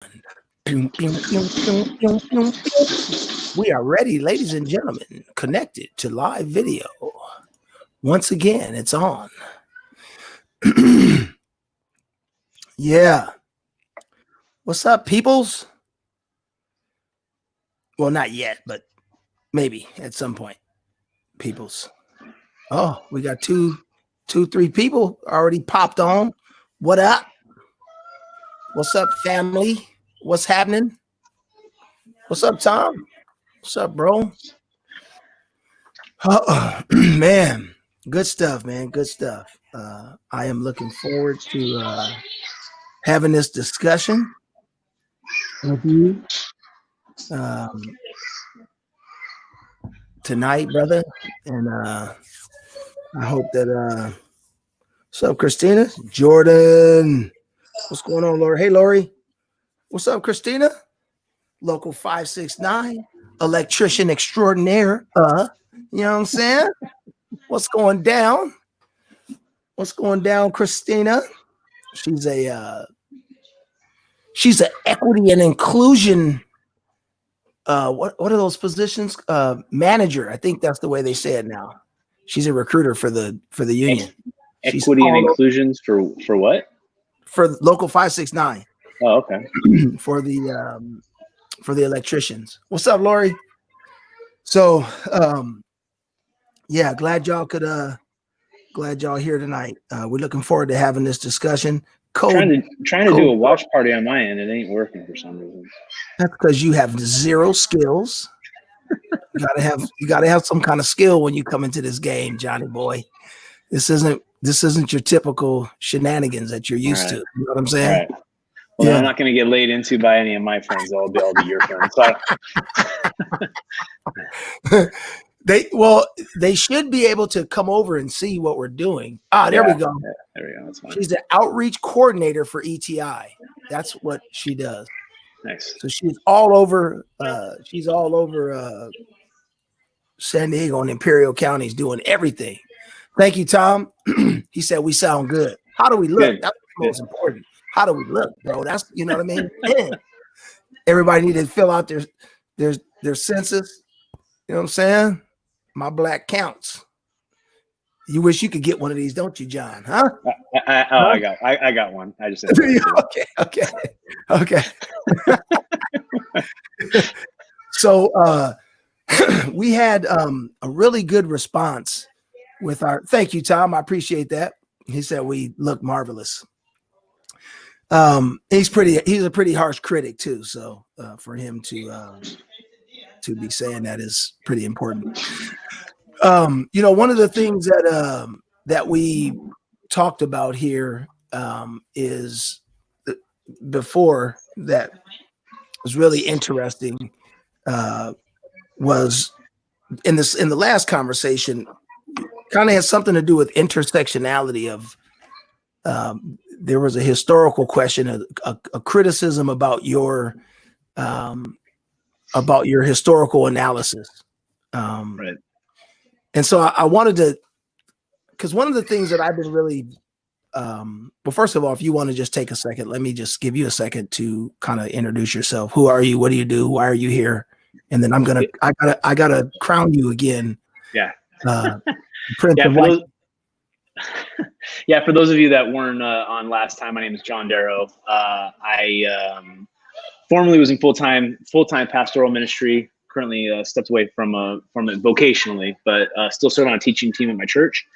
Pew, pew, pew, pew, pew, pew, pew. We are ready, ladies and gentlemen, connected to live video. Once again, it's on. Yeah. What's up, peoples? Well, not yet, but maybe at some point, peoples. Oh, we got three people already popped on. What up? What's up, family? What's happening? What's up, Tom? What's up, bro? Oh, man, good stuff, man. Good stuff. I am looking forward to having this discussion with you tonight, brother. And I hope that. What's up, Christina? Jordan. What's going on, Lori? Hey, Lori. What's up, Christina? Local 569, electrician extraordinaire. You know what I'm saying? What's going down? What's going down, Christina? She's an equity and inclusion. What are those positions? Manager. I think that's the way they say it now. She's a recruiter for the union. Equity and inclusions for what? For local 569. Oh, okay. For the electricians. What's up, Lori? So yeah, glad y'all here tonight. We're looking forward to having this discussion. Trying to do a watch party on my end. It ain't working for some reason. That's because you have zero skills. You gotta have some kind of skill when you come into this game, Johnny boy. This isn't your typical shenanigans that you're used to. You know what I'm saying? Right. Well, yeah. I'm not going to get laid into by any of my friends. I'll be your friends. So. They should be able to come over and see what we're doing. There we go. Yeah, there we go. That's fine. She's the outreach coordinator for ETI. That's what she does. Nice. So she's all over. San Diego and Imperial counties doing everything. Thank you, Tom. He said we sound good. How do we look? Good. That's the most important. How do we look, bro? That's, you know what I mean? Everybody need to fill out their census. You know what I'm saying? My black counts. You wish you could get one of these, don't you, John? Huh? I got one. I just okay. So we had a really good response with our. Thank you, Tom. I appreciate that. He said we look marvelous. He's a pretty harsh critic too. So for him to be saying that is pretty important. One of the things that we talked about here is before that was really interesting was in the last conversation kind of has something to do with intersectionality of there was a historical question, a criticism about your historical analysis. Right. And so I wanted to, because one of the things that I've been really, well, first of all, if you want to just take a second, let me just give you a second to kind of introduce yourself. Who are you? What do you do? Why are you here? And then I gotta crown you again. Yeah. Prince of White. For those of you that weren't on last time, my name is John Darrow. I formerly was in full-time pastoral ministry. Currently stepped away from it vocationally, but still serve on a teaching team at my church.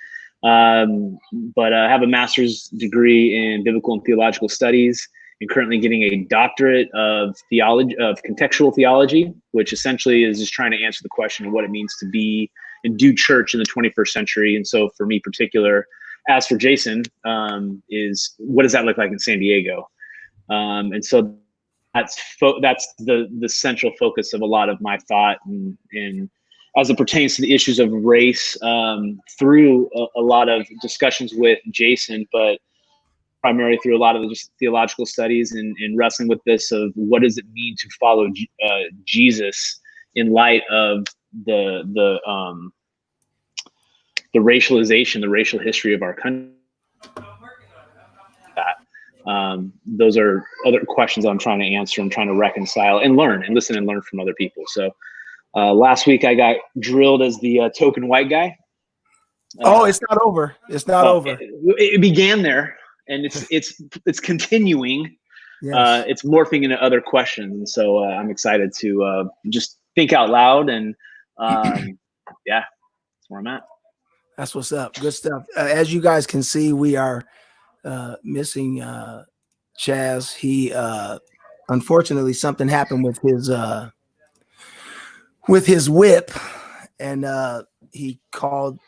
But I have a master's degree in biblical and theological studies, and currently getting a doctorate of contextual theology, which essentially is just trying to answer the question of what it means to be and do church in the 21st century. And so for me particular, as for Jason, is what does that look like in San Diego? And so that's the central focus of a lot of my thought and as it pertains to the issues of race through a lot of discussions with Jason, but primarily through a lot of just theological studies and wrestling with this of what does it mean to follow Jesus in light of the racialization, the racial history of our country. those are other questions I'm trying to answer and trying to reconcile and learn and listen and learn from other people. So last week I got drilled as the token white guy. It's not over. It's not over. It began there, and it's continuing. Yes. It's morphing into other questions, and so I'm excited to just think out loud, and yeah, that's where I'm at. That's what's up. Good stuff. As you guys can see, we are missing Chaz. He unfortunately something happened with his whip, and he called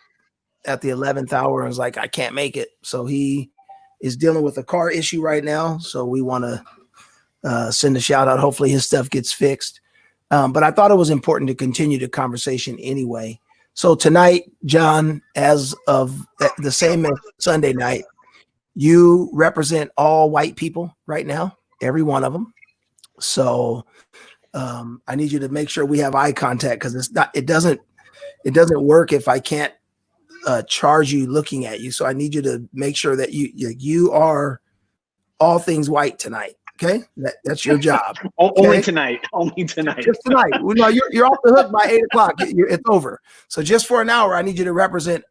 at the 11th hour and was like, I can't make it. So he is dealing with a car issue right now. So we want to send a shout out. Hopefully his stuff gets fixed. But I thought it was important to continue the conversation anyway. So tonight, John, as of the same as Sunday night, you represent all white people right now, every one of them. So I need you to make sure we have eye contact, because it doesn't work if I can't charge you looking at you. So I need you to make sure that you are all things white tonight. Okay, that's your job. Okay? Only tonight. Just tonight. No, you're off the hook by 8 o'clock. It's over. So just for an hour, I need you to represent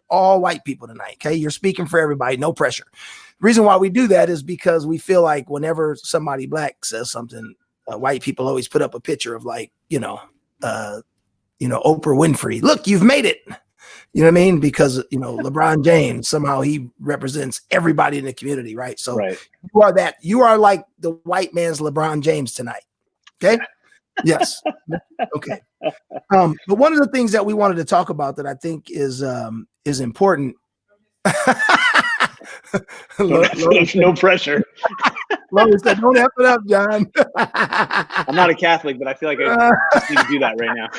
all white people tonight. Okay, you're speaking for everybody. No pressure. The reason why we do that is because we feel like whenever somebody black says something, white people always put up a picture of, like, Oprah Winfrey. Look, you've made it. You know what I mean? Because, LeBron James, somehow he represents everybody in the community, right? So right. You are like the white man's LeBron James tonight. Okay. Yes. Okay. But one of the things that we wanted to talk about that I think is important. No pressure. Lois said, don't F it up, John. I'm not a Catholic, but I feel like I just need to do that right now.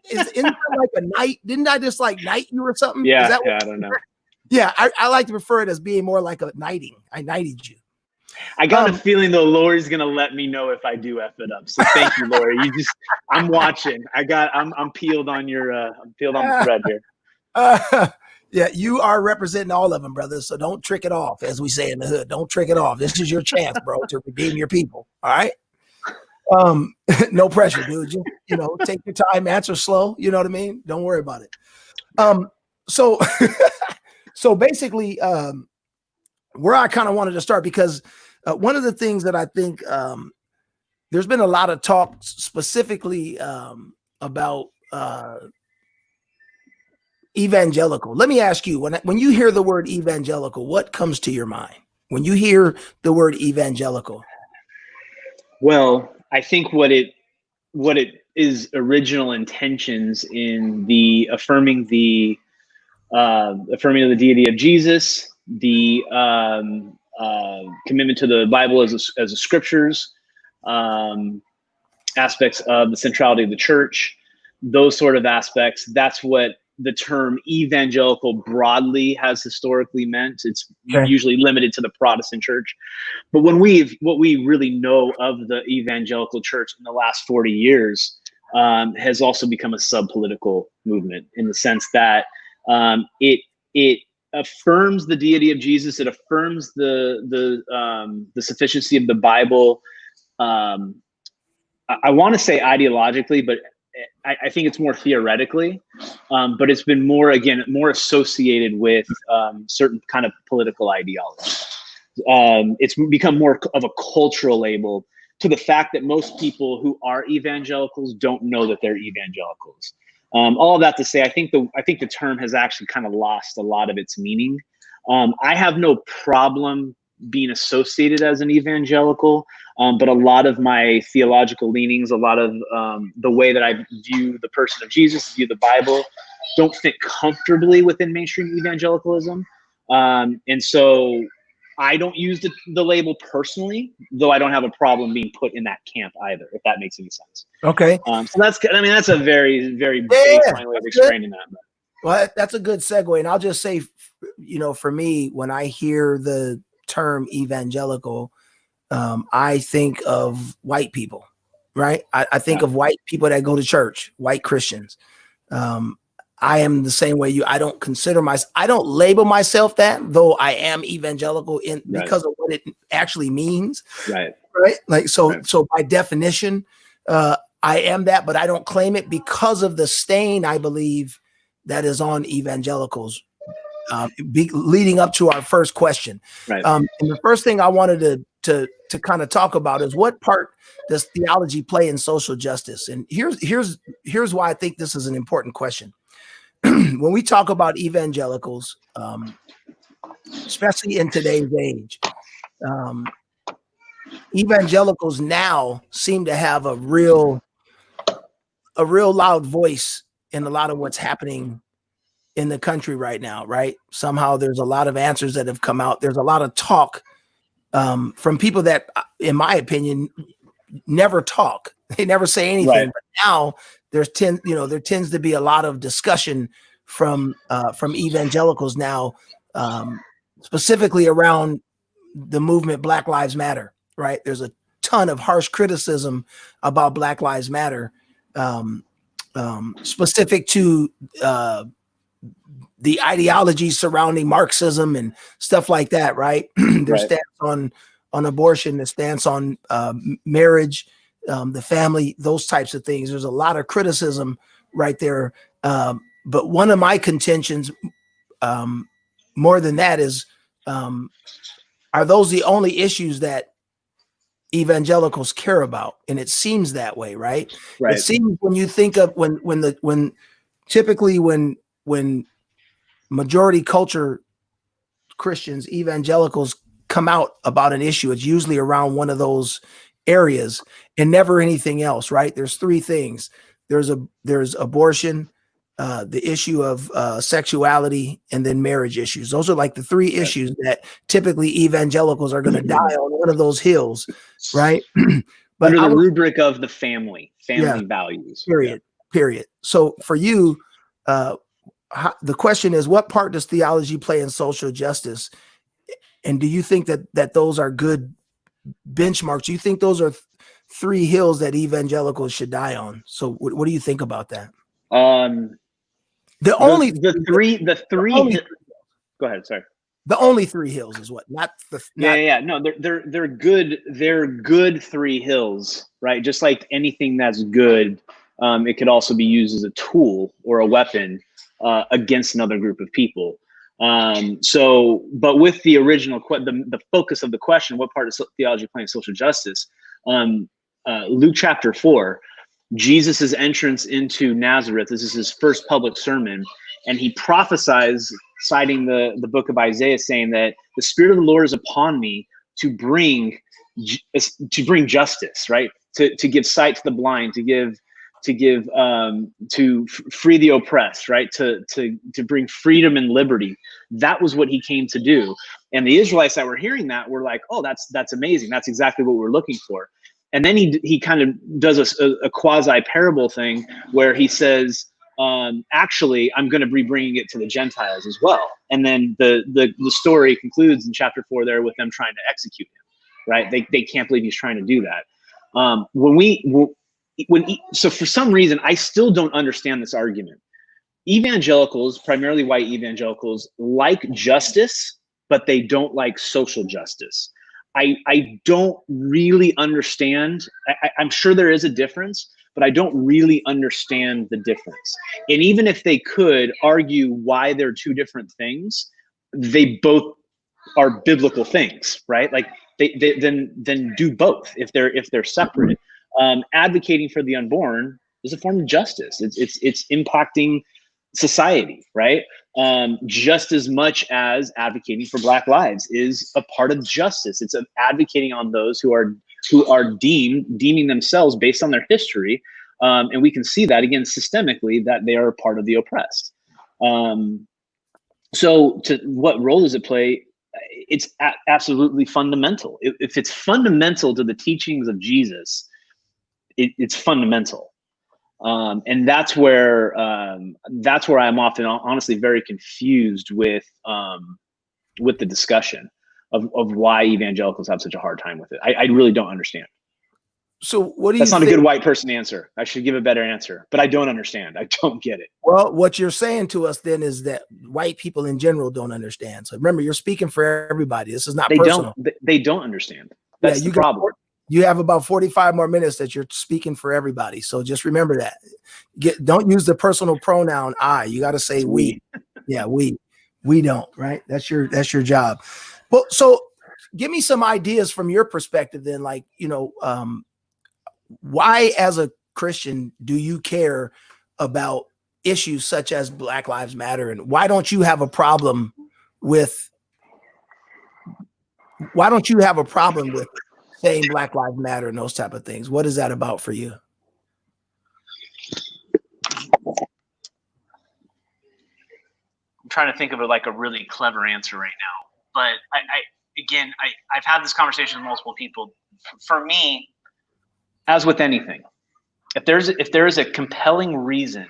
Isn't that like a knight? Didn't I just like knight you or something? Yeah, I don't know. Yeah, I like to refer it as being more like a knighting. I knighted you. I got a feeling though Lori's gonna let me know if I do F it up. So thank you, Lori. I'm watching. I'm peeled on I'm peeled on the thread here. Yeah, you are representing all of them, brother. So don't trick it off, as we say in the hood. Don't trick it off. This is your chance, bro, to redeem your people. All right. No pressure, dude. Just, take your time, answer slow. You know what I mean? Don't worry about it. So basically, where I kind of wanted to start, because one of the things that I think there's been a lot of talk specifically about evangelical. Let me ask you, when you hear the word evangelical, what comes to your mind when you hear the word evangelical? Well, I think what it is original intentions in the affirming of the deity of Jesus, the commitment to the Bible as a scriptures, aspects of the centrality of the church, those sort of aspects. That's what the term evangelical broadly has historically meant. It's usually limited to the Protestant church. But what we really know of the evangelical church in the last 40 years has also become a sub-political movement, in the sense that it affirms the deity of Jesus. It affirms the sufficiency of the Bible. I want to say ideologically, but I think it's more theoretically, but it's been more associated with certain kind of political ideology. It's become more of a cultural label to the fact that most people who are evangelicals don't know that they're evangelicals. All of that to say, I think the term has actually kind of lost a lot of its meaning. I have no problem being associated as an evangelical, but a lot of my theological leanings, a lot of the way that I view the person of Jesus, view the Bible, don't fit comfortably within mainstream evangelicalism. And so I don't use the label personally, though I don't have a problem being put in that camp either, if that makes any sense. Okay. So that's a very, very baseline way of explaining that. Well, that's a good segue. And I'll just say, for me, when I hear the term evangelical, I think of white people, right? I think of white people that go to church, white Christians. I am the same way I don't consider I don't label myself that, though I am evangelical because of what it actually means. Right. Like, so by definition, I am that, but I don't claim it because of the stain I believe that is on evangelicals. Leading up to our first question. Right. And the first thing I wanted to kind of talk about is what part does theology play in social justice? And here's why I think this is an important question. When we talk about evangelicals, especially in today's age, evangelicals now seem to have a real loud voice in a lot of what's happening in the country right now, right? Somehow there's a lot of answers that have come out. There's a lot of talk from people that, in my opinion, never talk. They never say anything. Right. But now there tends to be a lot of discussion from evangelicals now, specifically around the movement Black Lives Matter, right? There's a ton of harsh criticism about Black Lives Matter, specific to the ideology surrounding Marxism and stuff like that, right? Their stance on abortion, the stance on marriage, the family, those types of things. There's a lot of criticism right there. But one of my contentions, more than that, is are those the only issues that evangelicals care about? And it seems that way, right? It seems when you think of when typically when majority culture Christians, evangelicals come out about an issue, it's usually around one of those areas and never anything else, right? There's three things. There's abortion, the issue of sexuality, and then marriage issues. Those are like the three issues that typically evangelicals are going to die on one of those hills, right? But under the rubric of the family values. Period. So for you, the question is, what part does theology play in social justice? And do you think that those are good benchmarks? Do you think those are three hills that evangelicals should die on? So what do you think about that? The three. Go ahead. Sorry. The only three hills is what? No, they're good. They're good three hills, right? Just like anything that's good, it could also be used as a tool or a weapon against another group of people. But with the original, the focus of the question, what part does theology play in social justice? Luke chapter 4, Jesus's entrance into Nazareth. This is his first public sermon, and he prophesies, citing the book of Isaiah, saying that the Spirit of the Lord is upon me to bring justice, right? To give sight to the blind, to free the oppressed, right? To bring freedom and liberty. That was what he came to do. And the Israelites that were hearing that were like, oh, that's amazing. That's exactly what we're looking for. And then he kind of does a quasi parable thing where he says, actually, I'm going to be bringing it to the Gentiles as well. And then the story concludes in chapter 4 there with them trying to execute him, right? They can't believe he's trying to do that. So for some reason, I still don't understand this argument. Evangelicals, primarily white evangelicals, like justice, but they don't like social justice. I don't really understand. I'm sure there is a difference, but I don't really understand the difference. And even if they could argue why they're two different things, they both are biblical things, right? Like they then do both if they're separate. Advocating for the unborn is a form of justice. It's impacting society, right? Just as much as advocating for Black lives is a part of justice. It's advocating on those who are deeming themselves based on their history, and we can see that again systemically that they are a part of the oppressed. So, to what role does it play? It's absolutely fundamental. If it's fundamental to the teachings of Jesus, it's fundamental. And that's where I'm often honestly very confused with the discussion of why evangelicals have such a hard time with it. I really don't understand. So what do you That's not a think? good white person answer. I should give a better answer, but I don't understand. I don't get it. Well, what you're saying to us then is that white people in general don't understand. So remember, you're speaking for everybody. This is not personal. They don't understand. Yeah, That's the problem. You have about 45 more minutes that you're speaking for everybody. So just remember that. Don't use the personal pronoun I. You got to say we. Yeah, we don't, right? That's your job. Well, so give me some ideas from your perspective then, like, why as a Christian do you care about issues such as Black Lives Matter, and why don't you have a problem with saying Black Lives Matter and those type of things? What is that about for you? I'm trying to think of a really clever answer right now, but I've had this conversation with multiple people. For me, as with anything, if there is a compelling reason,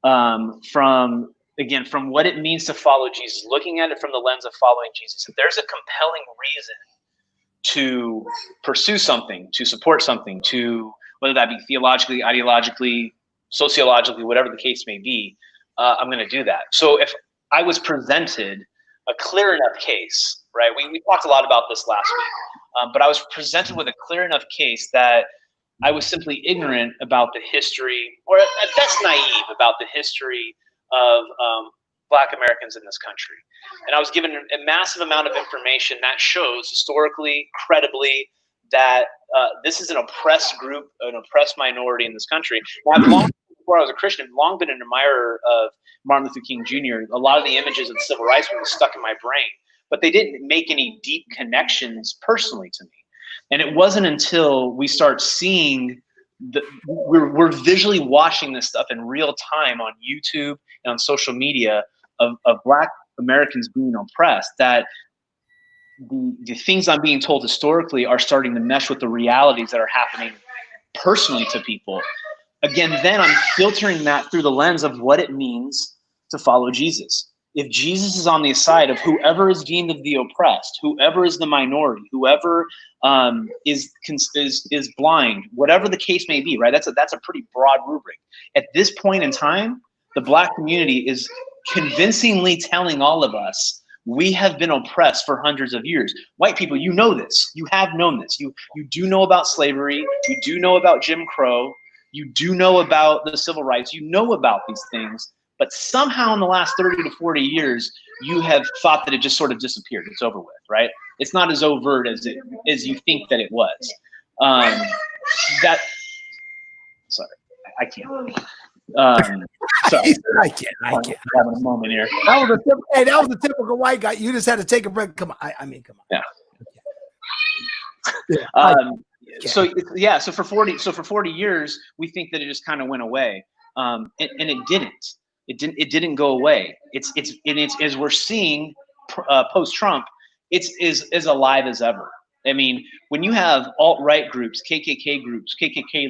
from what it means to follow Jesus, looking at it from the lens of following Jesus, if there's a compelling reason to pursue something, to support something, to whether that be theologically, ideologically, sociologically, whatever the case may be, I'm going to do that. So if I was presented a clear enough case, right? We talked a lot about this last week, but I was presented with a clear enough case that I was simply ignorant about the history, or at best naive about the history of Black Americans in this country. And I was given a massive amount of information that shows historically, credibly, that this is an oppressed group, an oppressed minority in this country. Now, before I was a Christian, I've long been an admirer of Martin Luther King Jr. A lot of the images of the civil rights movement stuck in my brain, but they didn't make any deep connections personally to me. And it wasn't until we start seeing we're visually watching this stuff in real time on YouTube and on social media of Black Americans being oppressed, that the things I'm being told historically are starting to mesh with the realities that are happening personally to people. Again, then I'm filtering that through the lens of what it means to follow Jesus. If Jesus is on the side of whoever is deemed of the oppressed, whoever is the minority, whoever is blind, whatever the case may be, right? That's a pretty broad rubric. At this point in time, the Black community is convincingly telling all of us we have been oppressed for hundreds of years. White people, you know this. You have known this. You do know about slavery. You do know about Jim Crow. You do know about the civil rights. You know about these things. But somehow in the last 30 to 40 years, you have thought that it just sort of disappeared. It's over with, right? It's not as overt as you think that it was. Sorry, I can't. Sorry. I can't. Having a moment here. That was a typical white guy. You just had to take a break. Come on. I mean, come on. Yeah. So for 40 years, we think that it just kind of went away. And it didn't. It didn't go away. It's as we're seeing post-Trump, it's as alive as ever. I mean, when you have alt-right groups, KKK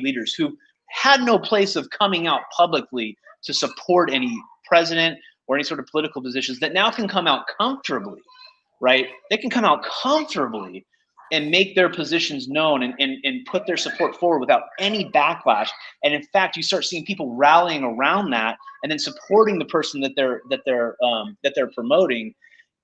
leaders who had no place of coming out publicly to support any president or any sort of political positions, that now can come out comfortably, right? They can come out comfortably and make their positions known and put their support forward without any backlash. And in fact, you start seeing people rallying around that and then supporting the person that they're promoting.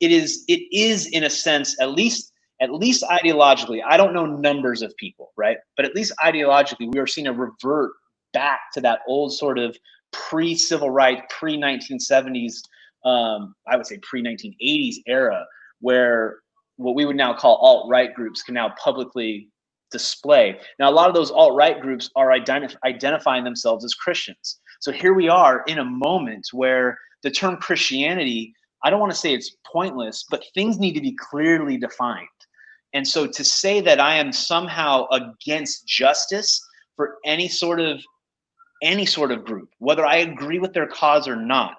It is in a sense, at least ideologically, I don't know numbers of people, right? But at least ideologically, we are seeing a revert back to that old sort of pre-civil rights, pre-1970s, I would say pre-1980s era, where what we would now call alt-right groups can now publicly display. Now, a lot of those alt-right groups are identifying themselves as Christians. So here we are in a moment where the term Christianity, I don't want to say it's pointless, but things need to be clearly defined. And so to say that I am somehow against justice for any sort of group, whether I agree with their cause or not,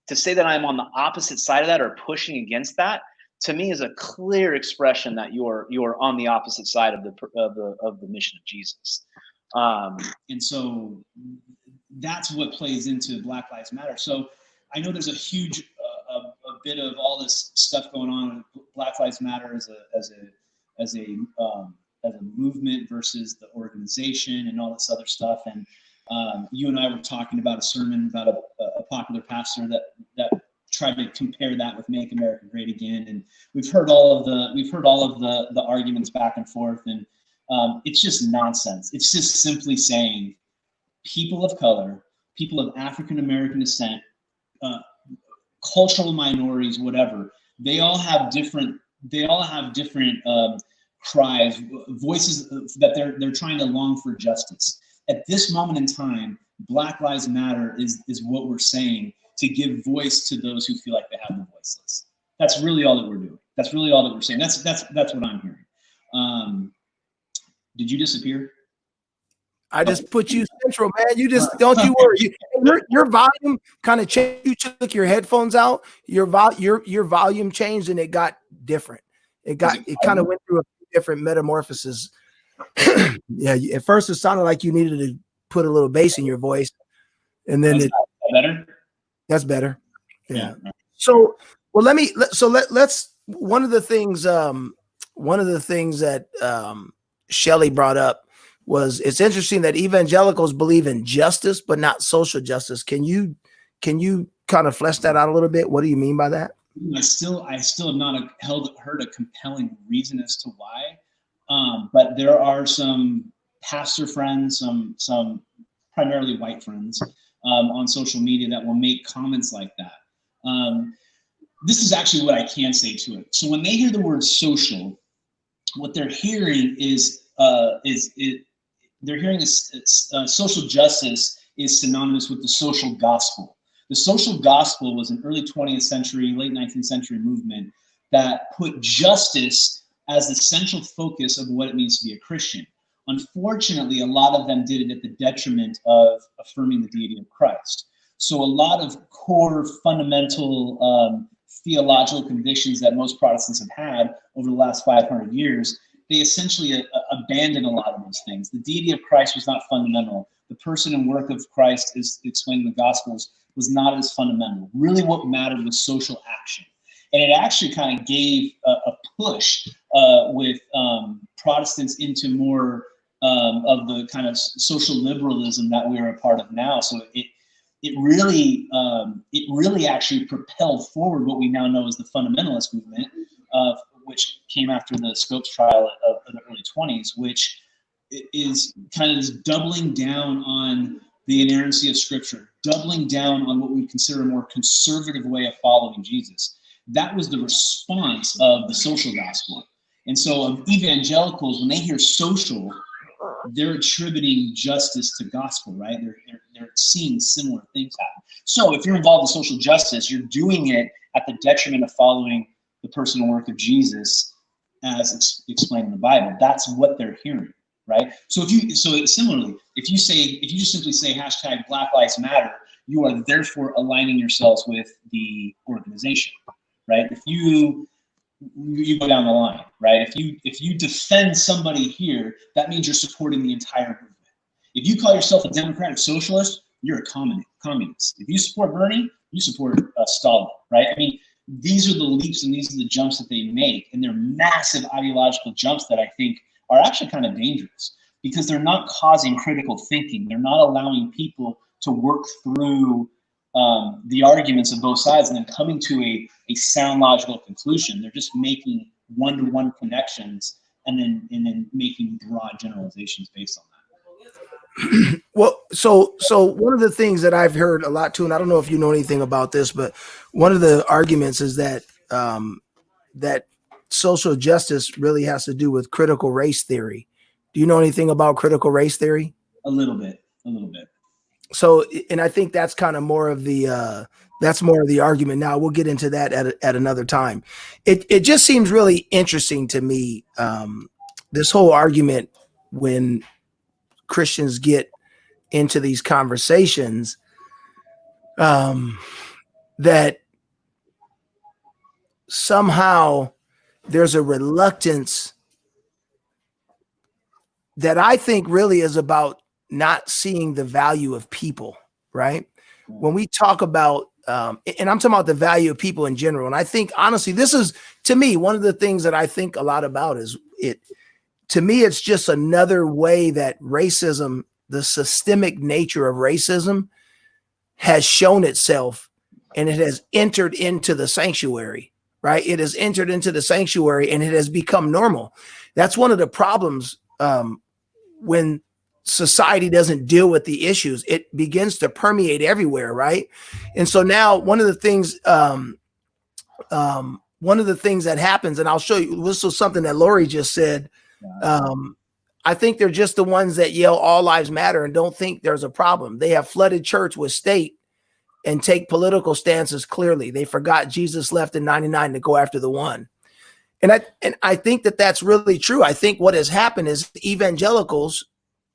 to say that I'm on the opposite side of that or pushing against that, to me is a clear expression that you're on the opposite side of the mission of Jesus. And so that's what plays into Black Lives Matter. So I know there's a huge a bit of all this stuff going on. Black Lives Matter as a movement versus the organization and all this other stuff. And you and I were talking about a sermon about a popular pastor that tried to compare that with Make America Great Again. And we've heard all of the arguments back and forth, and it's just nonsense. It's just simply saying people of color, people of African American descent, cultural minorities, whatever, they all have different cries, voices that they're trying to long for justice. At this moment in time, Black Lives Matter is what we're saying, to give voice to those who feel like they have the voiceless. That's really all that we're doing. That's really all that we're saying. That's what I'm hearing. Did you disappear? I just put you central, man. You just don't you worry. Your volume kind of changed. You took your headphones out. Your volume changed and it got different. It kind of went through a different metamorphosis. Yeah, at first it sounded like you needed to put a little bass in your voice, and then better. That's better. Yeah. So, well, let's one of the things that Shelley brought up was, it's interesting that evangelicals believe in justice but not social justice. Can you kind of flesh that out a little bit? What do you mean by that? I still have not heard a compelling reason as to why, but there are some pastor friends, some primarily white friends on social media that will make comments like that. This is actually what I can say to it. So when they hear the word social, what they're hearing is social justice is synonymous with the social gospel. The social gospel was an early 20th century, late 19th century movement that put justice as the central focus of what it means to be a Christian. Unfortunately, a lot of them did it at the detriment of affirming the deity of Christ. So a lot of core fundamental theological convictions that most Protestants have had over the last 500 years, they essentially abandoned a lot of those things. The deity of Christ was not fundamental. The person and work of Christ, as explained in the Gospels, was not as fundamental. Really what mattered was social action. And it actually kind of gave a push with Protestants into more of the kind of social liberalism that we are a part of now. So it really actually propelled forward what we now know as the fundamentalist movement, which came after the Scopes trial of the early 20s, which is kind of this doubling down on the inerrancy of Scripture, doubling down on what we consider a more conservative way of following Jesus. That was the response of the social gospel. And so of evangelicals, when they hear social, they're attributing justice to gospel, right? They're seeing similar things happen. So if you're involved in social justice, you're doing it at the detriment of following the person and work of Jesus as explained in the Bible. That's what they're hearing, right? So similarly, if you just simply say hashtag Black Lives Matter, you are therefore aligning yourselves with the organization, right? If you go down the line, right? If you defend somebody here, that means you're supporting the entire movement. If you call yourself a democratic socialist, you're a communist. If you support Bernie, you support Stalin, right? I mean, these are the leaps and these are the jumps that they make, and they're massive ideological jumps that I think are actually kind of dangerous because they're not causing critical thinking. They're not allowing people to work through the arguments of both sides and then coming to a sound logical conclusion. They're just making one-to-one connections and then making broad generalizations based on that. Well, so one of the things that I've heard a lot too, and I don't know if you know anything about this, but one of the arguments is that that social justice really has to do with critical race theory. Do you know anything about critical race theory? A little bit. So, and I think that's kind of more of the argument. Now we'll get into that at another time. It just seems really interesting to me, this whole argument when Christians get into these conversations, that somehow there's a reluctance that I think really is about not seeing the value of people, right? When we talk about, and I'm talking about the value of people in general. And I think, honestly, this is, to me, one of the things that I think a lot about is to me, it's just another way that racism, the systemic nature of racism, has shown itself, and it has entered into the sanctuary, right? It has entered into the sanctuary and it has become normal. That's one of the problems when society doesn't deal with the issues. It begins to permeate everywhere, right? And so now one of the things that happens, and I'll show you, this was something that Lori just said. I think they're just the ones that yell all lives matter and don't think there's a problem. They have flooded church with state and take political stances clearly. They forgot Jesus left in 99 to go after the one. And I think that that's really true. I think what has happened is evangelicals,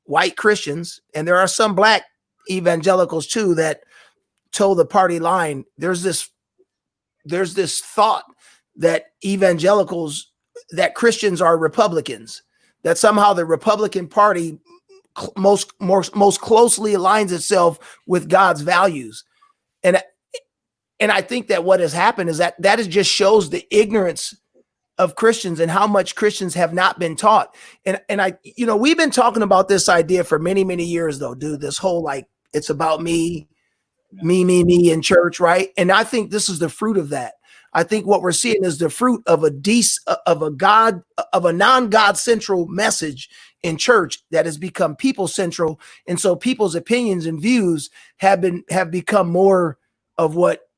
white Christians, and there are some black evangelicals too that toe the party line. There's this thought that evangelicals, that Christians are Republicans, that somehow the Republican Party most closely aligns itself with God's values. And I think that what has happened is that it just shows the ignorance of Christians and how much Christians have not been taught. And we've been talking about this idea for many, many years though, dude, this whole, like, it's about me in church. Right. And I think this is the fruit of that. I think what we're seeing is the fruit of a non-God central message in church that has become people central. And so people's opinions and views have become more of what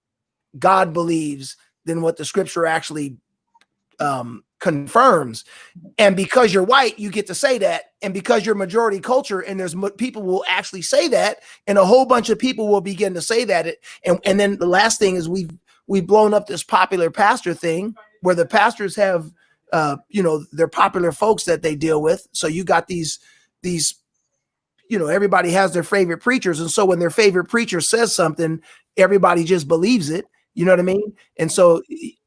God believes than what the scripture actually confirms. And because you're white, you get to say that. And because you're majority culture and there's people will actually say that, and a whole bunch of people will begin to say that. And then the last thing is we've blown up this popular pastor thing where the pastors have, they're popular folks that they deal with. So you got these, everybody has their favorite preachers. And so when their favorite preacher says something, everybody just believes it. You know what I mean? And so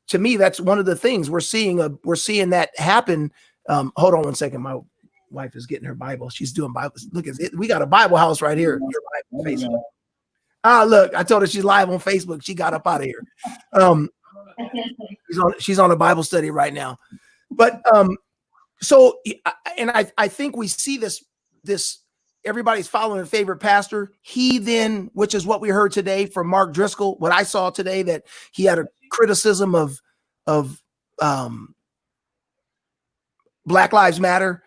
to me, that's one of the things we're seeing that happen. Hold on one second. My wife is getting her Bible. She's doing Bible. Look at it. We got a Bible house right here. Your Bible, Facebook. Look, I told her she's live on Facebook. She got up out of here. She's on a Bible study right now. But I think we see this everybody's following a favorite pastor. He then, which is what we heard today from Mark Driscoll, what I saw today, that he had a criticism of Black Lives Matter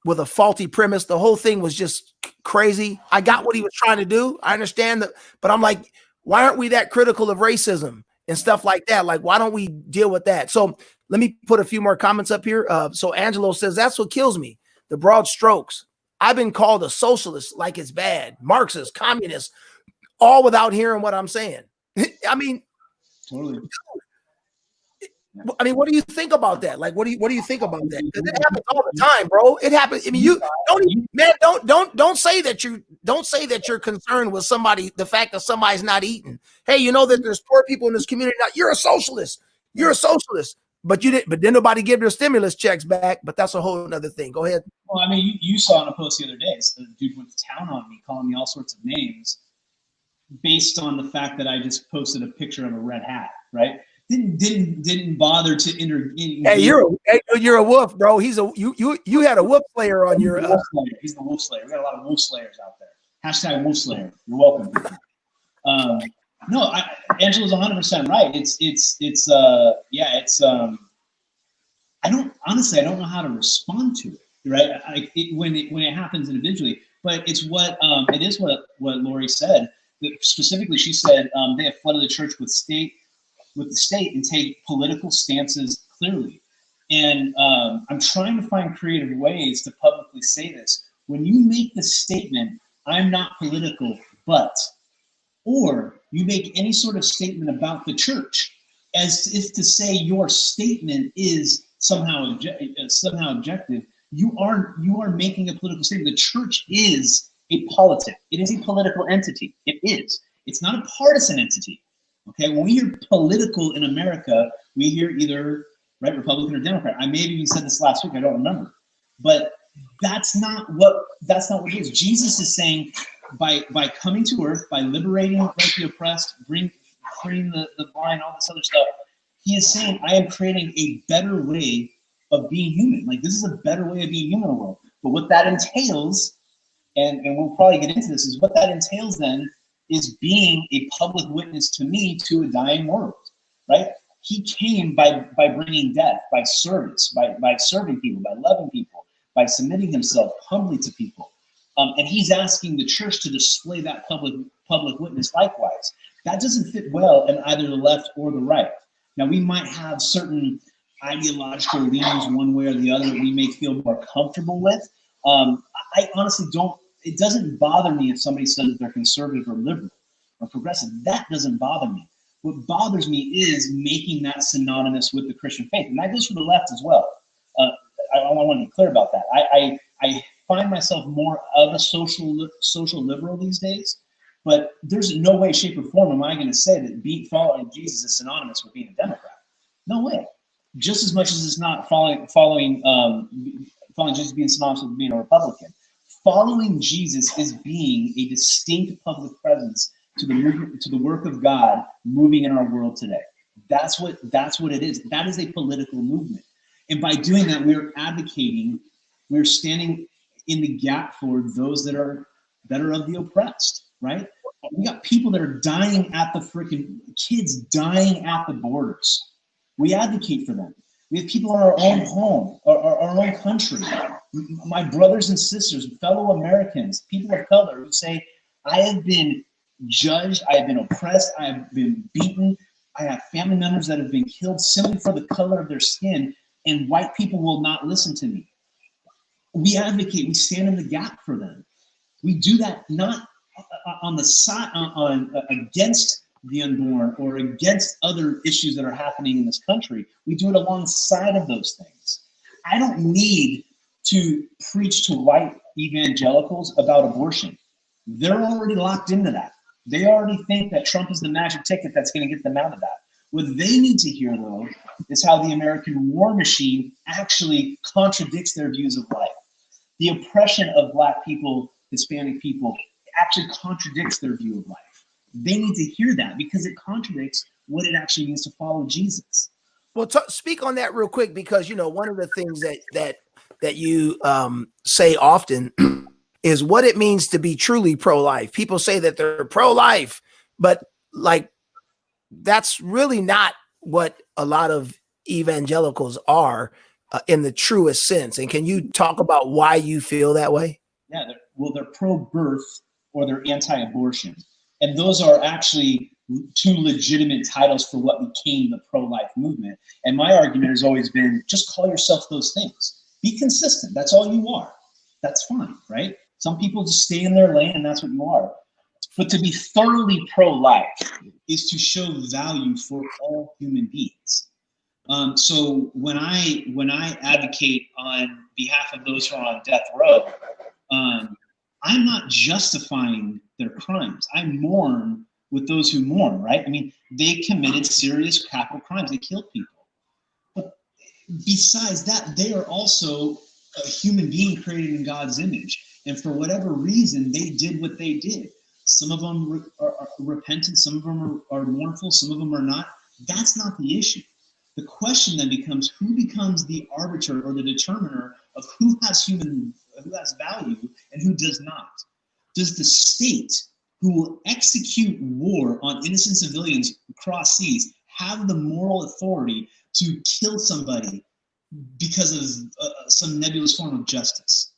with a faulty premise. The whole thing was just crazy. I got what he was trying to do. I understand that, but I'm like, why aren't we that critical of racism and stuff like that? Like, why don't we deal with that? So let me put a few more comments up here. So Angelo says, that's what kills me. The broad strokes. I've been called a socialist like it's bad, Marxist, communist, all without hearing what I'm saying. I mean, totally. I mean, what do you think about that? Like, what do you think about that? Because it happens all the time, bro. It happens. I mean, you don't say that you're concerned with somebody, the fact that somebody's not eating. Hey, you know that there's poor people in this community. Now, you're a socialist. You're a socialist. But then nobody give their stimulus checks back. But that's a whole other thing. Go ahead. Well, I mean, you saw in a post the other day, so the dude went to town on me, calling me all sorts of names based on the fact that I just posted a picture of a red hat, right? Didn't bother to intervene. Hey, you're a wolf, bro. You had a wolf slayer on your. He's the wolf slayer. We got a lot of wolf slayers out there. Hashtag wolf slayer. You're welcome. No, Angela's 100% right. I don't know how to respond to it, right? When it happens individually, but it is what Lori said. Specifically, she said they have flooded the church with the state and take political stances clearly. And I'm trying to find creative ways to publicly say this. When you make the statement, I'm not political, or you make any sort of statement about the church as if to say your statement is somehow objective, you are making a political statement. The church is a politic. It is a political entity. It is. It's not a partisan entity. Okay, when we hear political in America, we hear either Republican or Democrat. I may have even said this last week. I don't remember, but that's not what it is. Jesus is saying, by coming to earth, by liberating the oppressed, freeing the blind, all this other stuff, he is saying, I am creating a better way of being human. Like, this is a better way of being human in the world. But what that entails, and we'll probably get into this, is what that entails then is being a public witness to me to a dying world, right? He came by bringing death, by service, by serving people, by loving people, by submitting himself humbly to people. And he's asking the church to display that public witness likewise. That doesn't fit well in either the left or the right. Now, we might have certain ideological leanings one way or the other that we may feel more comfortable with. I honestly don't, it doesn't bother me if somebody says that they're conservative or liberal or progressive. That doesn't bother me. What bothers me is making that synonymous with the Christian faith. And that goes for the left as well. I want to be clear about that. I find myself more of a social liberal these days, but there's no way, shape, or form am I going to say that following Jesus is synonymous with being a Democrat. No way. Just as much as it's not following Jesus being synonymous with being a Republican. Following Jesus is being a distinct public presence to the movement, to the work of God moving in our world today. That's what it is. That is a political movement. And by doing that, we're advocating, we're standing in the gap for those that are of the oppressed, right? We got people that are dying at the freaking, kids dying at the borders. We advocate for them. We have people in our own home, our own country, my brothers and sisters, fellow Americans, people of color who say, I have been judged, I have been oppressed, I have been beaten, I have family members that have been killed simply for the color of their skin, and white people will not listen to me. We advocate, we stand in the gap for them. We do that not on the side, against the unborn or against other issues that are happening in this country. We do it alongside of those things. I don't need to preach to white evangelicals about abortion. They're already locked into that. They already think that Trump is the magic ticket that's going to get them out of that. What they need to hear, though, is how the American war machine actually contradicts their views of life. The oppression of Black people, Hispanic people, actually contradicts their view of life. They need to hear that because it contradicts what it actually means to follow Jesus. Well, speak on that real quick, because, you know, one of the things that you say often is what it means to be truly pro-life. People say that they're pro-life, but like, that's really not what a lot of evangelicals are in the truest sense. And can you talk about why you feel that way? Yeah, they're pro-birth or they're anti-abortion. And those are actually two legitimate titles for what became the pro-life movement. And my argument has always been, just call yourself those things. Be consistent. That's all you are. That's fine, right? Some people just stay in their lane and that's what you are. But to be thoroughly pro-life is to show value for all human beings. So when I advocate on behalf of those who are on death row, I'm not justifying their crimes. I mourn with those who mourn, right? I mean, they committed serious capital crimes. They killed people. But besides that, they are also a human being created in God's image. And for whatever reason, they did what they did. Some of them are repentant, some of them are mournful, some of them are not. That's not the issue. The question then becomes, who becomes the arbiter or the determiner of who has value and who does not? Does the state, who will execute war on innocent civilians across seas, have the moral authority to kill somebody because of some nebulous form of justice?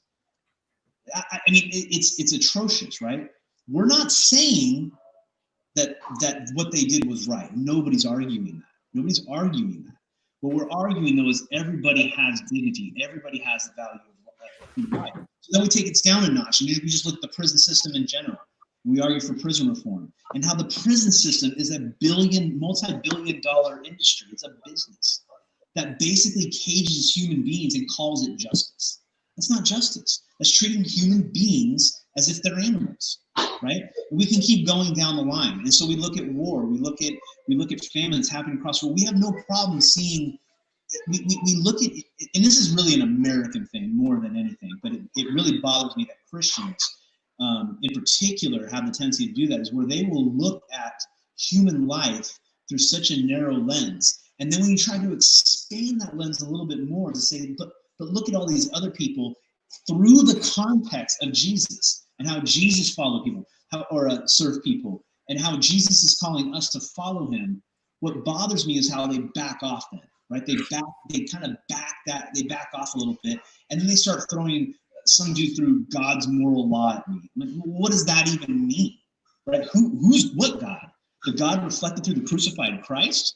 I mean, it's atrocious, right? We're not saying that what they did was right. Nobody's arguing that. Nobody's arguing that. What we're arguing, though, is everybody has dignity. Everybody has the value of human life. So then we take it down a notch, and we just look at the prison system in general. We argue for prison reform and how the prison system is a multi-billion-dollar industry. It's a business that basically cages human beings and calls it justice. That's not justice. That's treating human beings as if they're animals, right? We can keep going down the line. And so we look at war, we look at famines happening across the world. We have no problem seeing, we look at, and this is really an American thing more than anything, but it really bothers me that Christians in particular have the tendency to do that, is where they will look at human life through such a narrow lens. And then when you try to expand that lens a little bit more to say, but look at all these other people through the context of Jesus and how Jesus followed people, served people, and how Jesus is calling us to follow him. What bothers me is how they back off then, right? They back off a little bit, and then they start throwing some dude through God's moral law at me. Like, what does that even mean, right? Who's what God? The God reflected through the crucified Christ?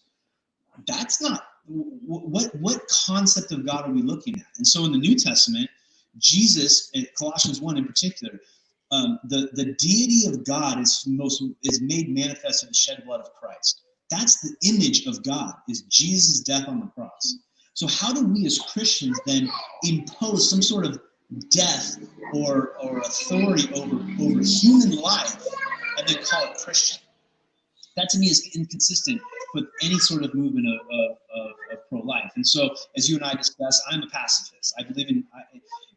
That's not, what concept of God are we looking at? And so in the New Testament, Jesus, in Colossians 1 in particular, the deity of God is made manifest in the shed blood of Christ. That's the image of God, is Jesus' death on the cross. So how do we as Christians then impose some sort of death or authority over human life and then call it Christian? That to me is inconsistent with any sort of movement of pro-life. And so, as you and I discussed, I'm a pacifist. I believe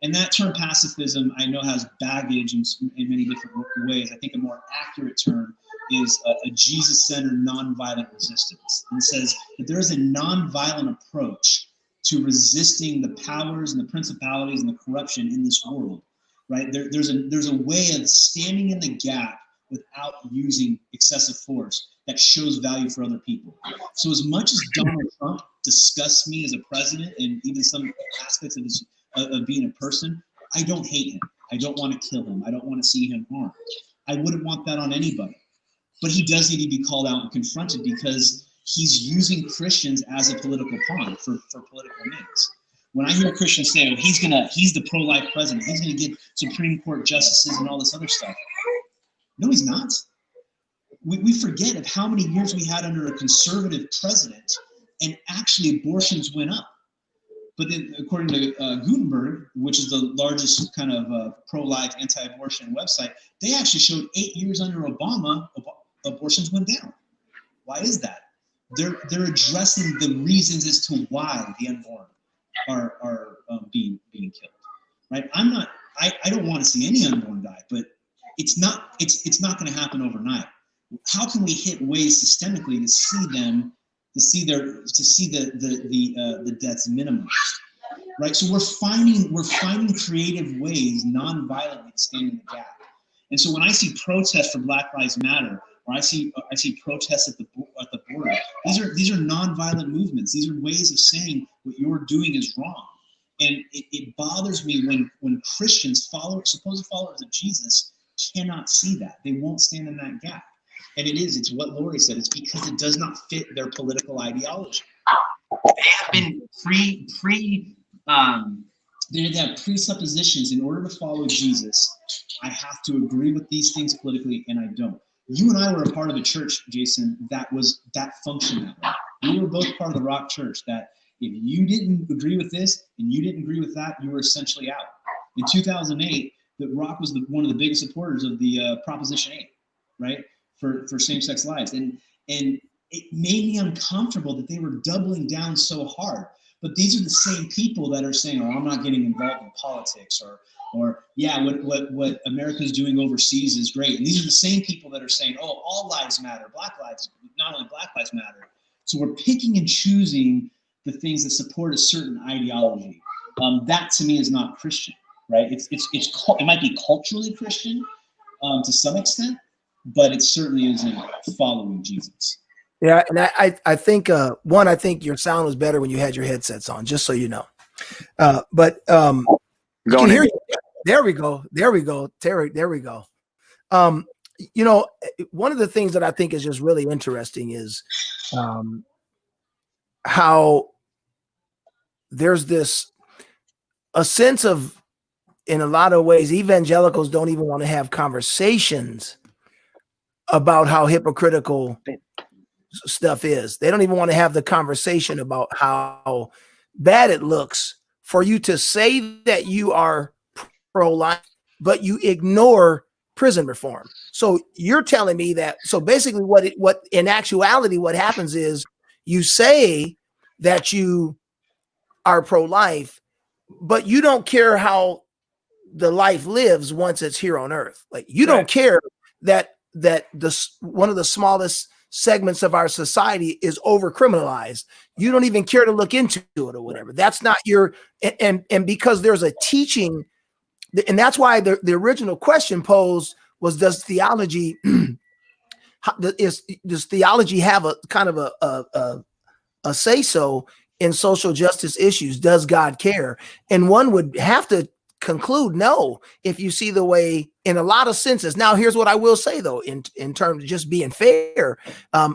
in that term pacifism, I know has baggage in many different ways. I think a more accurate term is a Jesus-centered nonviolent resistance. And says that there is a nonviolent approach to resisting the powers and the principalities and the corruption in this world, right? There's a way of standing in the gap without using excessive force that shows value for other people. So as much as Donald Trump disgusts me as a president and even some aspects of being a person, I don't hate him. I don't want to kill him. I don't want to see him harmed. I wouldn't want that on anybody. But he does need to be called out and confronted because he's using Christians as a political pawn for political means. When I hear Christians say, oh, he's the pro-life president, he's going to get Supreme Court justices and all this other stuff. No, he's not. We forget of how many years we had under a conservative president, and actually abortions went up. But then, according to Gutenberg, which is the largest kind of pro-life, anti-abortion website, they actually showed 8 years under Obama, abortions went down. Why is that? They're addressing the reasons as to why the unborn are being killed. Right? I don't want to see any unborn die, but it's not going to happen overnight. How can we hit ways systemically to see the deaths minimized, right? So we're finding creative ways, non-violently, to stand in the gap. And so when I see protests for Black Lives Matter, or I see protests at the border, these are non-violent movements. These are ways of saying what you're doing is wrong. And it bothers me when Christians, supposed followers of Jesus, cannot see that. They won't stand in that gap. And it's what Lori said. It's because it does not fit their political ideology. They have been they have presuppositions. In order to follow Jesus, I have to agree with these things politically, and I don't. You and I were a part of a church, Jason, that functioned that way. We were both part of the Rock Church that if you didn't agree with this and you didn't agree with that, you were essentially out. In 2008, the Rock was one of the biggest supporters of the Proposition 8, right? For same-sex lives. And it made me uncomfortable that they were doubling down so hard. But these are the same people that are saying, oh, I'm not getting involved in politics, or yeah, what America's doing overseas is great. And these are the same people that are saying, oh, all lives matter, not only Black lives matter. So we're picking and choosing the things that support a certain ideology. That to me is not Christian, right? It might be culturally Christian to some extent, but it certainly isn't following Jesus. Yeah, and I think I think your sound was better when you had your headsets on, just so you know. But I can hear you. There we go, Terry. There we go. One of the things that I think is just really interesting is how there's a sense of, in a lot of ways, evangelicals don't even want to have conversations about how hypocritical stuff is. They don't even want to have the conversation about how bad it looks for you to say that you are pro-life, but you ignore prison reform. So you're telling me that, so basically what in actuality, what happens is you say that you are pro-life, but you don't care how the life lives once it's here on earth. Like you don't care that one of the smallest segments of our society is over criminalized. You don't even care to look into it or whatever. That's not your, and because there's a teaching, and that's why the original question posed was, does theology does theology have a kind of a say so in social justice issues? Does God care? And one would have to conclude no, if you see the way in a lot of senses. Now, here's what I will say though, in terms of just being fair,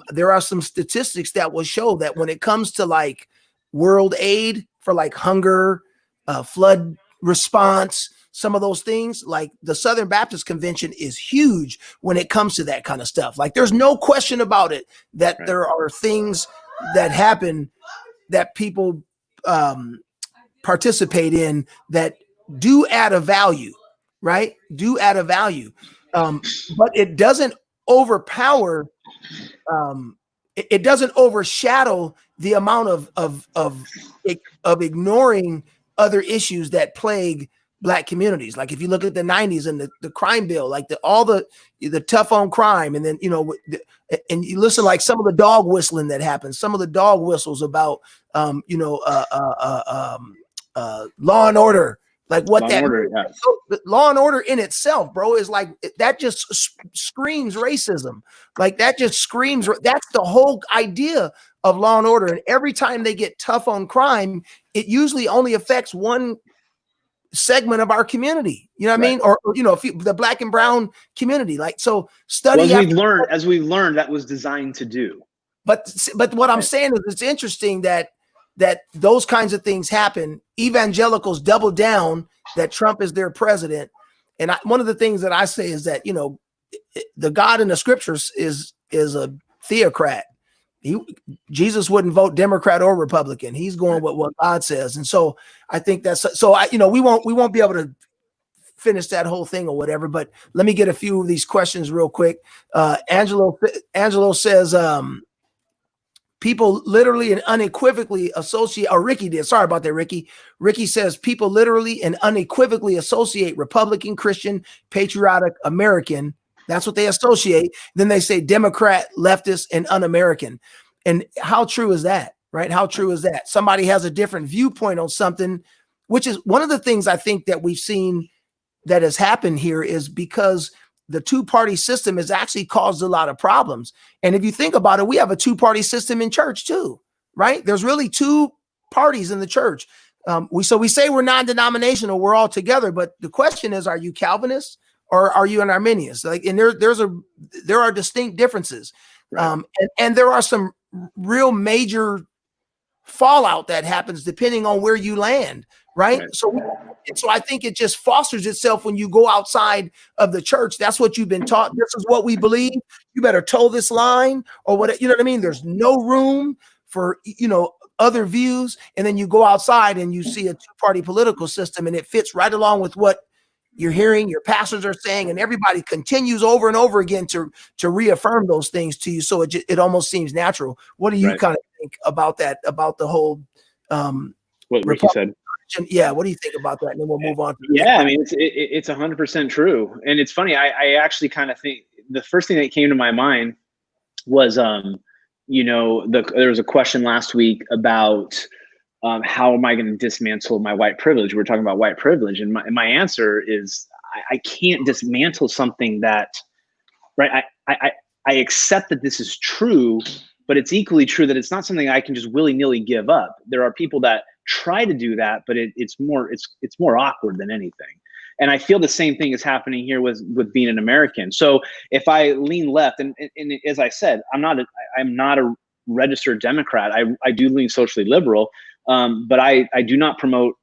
there are some statistics that will show that when it comes to like world aid for like hunger, flood response, some of those things, like the Southern Baptist Convention is huge when it comes to that kind of stuff. Like there's no question about it that there are things that happen that people participate in that do add a value, right? Do add a value. But it doesn't overpower, it doesn't overshadow the amount of ignoring other issues that plague Black communities. Like if you look at the 90s and the crime bill, like all the tough on crime, and then, you know, and you listen, like some of the dog whistling that happens, some of the dog whistles about, Law and Order, like what that Law and Order in itself, bro, is like, that just screams racism. Like that just screams, that's the whole idea of Law and Order. And every time they get tough on crime, it usually only affects one segment of our communty, you know what I mean? Or you know, the Black and brown community. Like, so study, well, as we've learned that was designed to do. But what I'm saying is, it's interesting that those kinds of things happen. Evangelicals double down that Trump is their president. And one of the things that I say is that, you know, the God in the scriptures is a theocrat. Jesus wouldn't vote Democrat or Republican. He's going with what God says. And so I think that's, so I, you know, we won't be able to finish that whole thing or whatever, but let me get a few of these questions real quick. Angelo says, people literally and unequivocally associate, or Ricky did, sorry about that, Ricky. Ricky says people literally and unequivocally associate Republican, Christian, patriotic, American. That's what they associate. Then they say Democrat, leftist, and un-American. And how true is that, right? How true is that? Somebody has a different viewpoint on something, which is one of the things I think that we've seen that has happened here, is because the two-party system has actually caused a lot of problems. And if you think about it, we have a two-party system in church too, right? There's really two parties in the church. We say we're non-denominational, we're all together, but the question is, are you Calvinist or are you an Arminius? Like, and there are distinct differences. Right. And there are some real major fallout that happens depending on where you land, right? So I think it just fosters itself when you go outside of the church. That's what you've been taught. This is what we believe. You better toe this line or what, you know what I mean? There's no room for, you know, other views. And then you go outside and you see a two-party political system, and it fits right along with what you're hearing your pastors are saying, and everybody continues over and over again to reaffirm those things to you. So it almost seems natural. What do you kind of think about that, about the whole what Ricky said? Yeah, what do you think about that? And then we'll move on. I mean, it's 100% true. And it's funny, I actually kind of think the first thing that came to my mind was, you know, there was a question last week about how am I going to dismantle my white privilege? We're talking about white privilege. And my answer is, I can't dismantle something that, right? I accept that this is true, but it's equally true that it's not something I can just willy-nilly give up. There are people that try to do that, but it's more awkward than anything. And I feel the same thing is happening here with being an American. So if I lean left, and as I said, I'm not a registered Democrat. I do lean socially liberal. But I do not promote,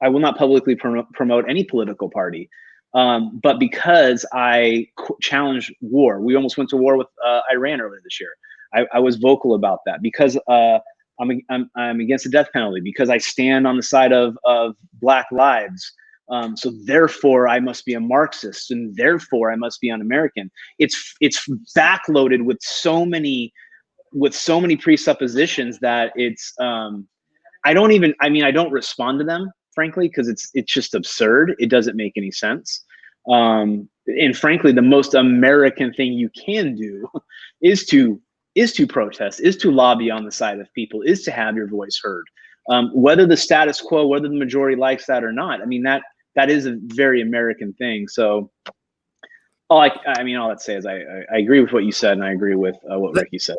I will not publicly promote any political party. But because I challenge war, we almost went to war with Iran earlier this year. I was vocal about that because I'm against the death penalty, because I stand on the side of Black lives. So therefore I must be a Marxist, and therefore I must be un-American. It's backloaded with so many presuppositions that it's, I don't respond to them, frankly, because it's just absurd. It doesn't make any sense. And frankly, the most American thing you can do is to is to protest, is to lobby on the side of people, is to have your voice heard. Whether the status quo, whether the majority likes that or not, I mean, that is a very American thing. So all I'd say is I agree with what you said, and I agree with what Ricky said.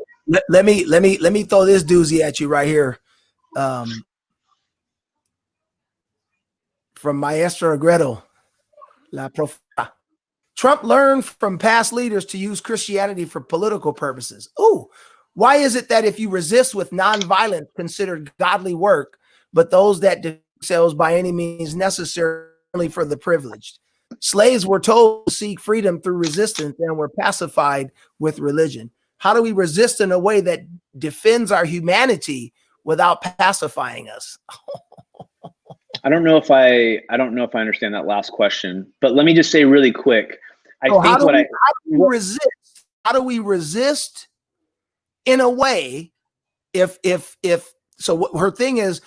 Let me throw this doozy at you right here. From Maestro Agredo, La Profeta. Trump learned from past leaders to use Christianity for political purposes. Ooh, why is it that if you resist with nonviolence considered godly work, but those that do themselves by any means necessarily for the privileged? Slaves were told to seek freedom through resistance and were pacified with religion. How do we resist in a way that defends our humanity without pacifying us? I don't know if I understand that last question, but let me just say really quick. How do we resist in a way so her thing is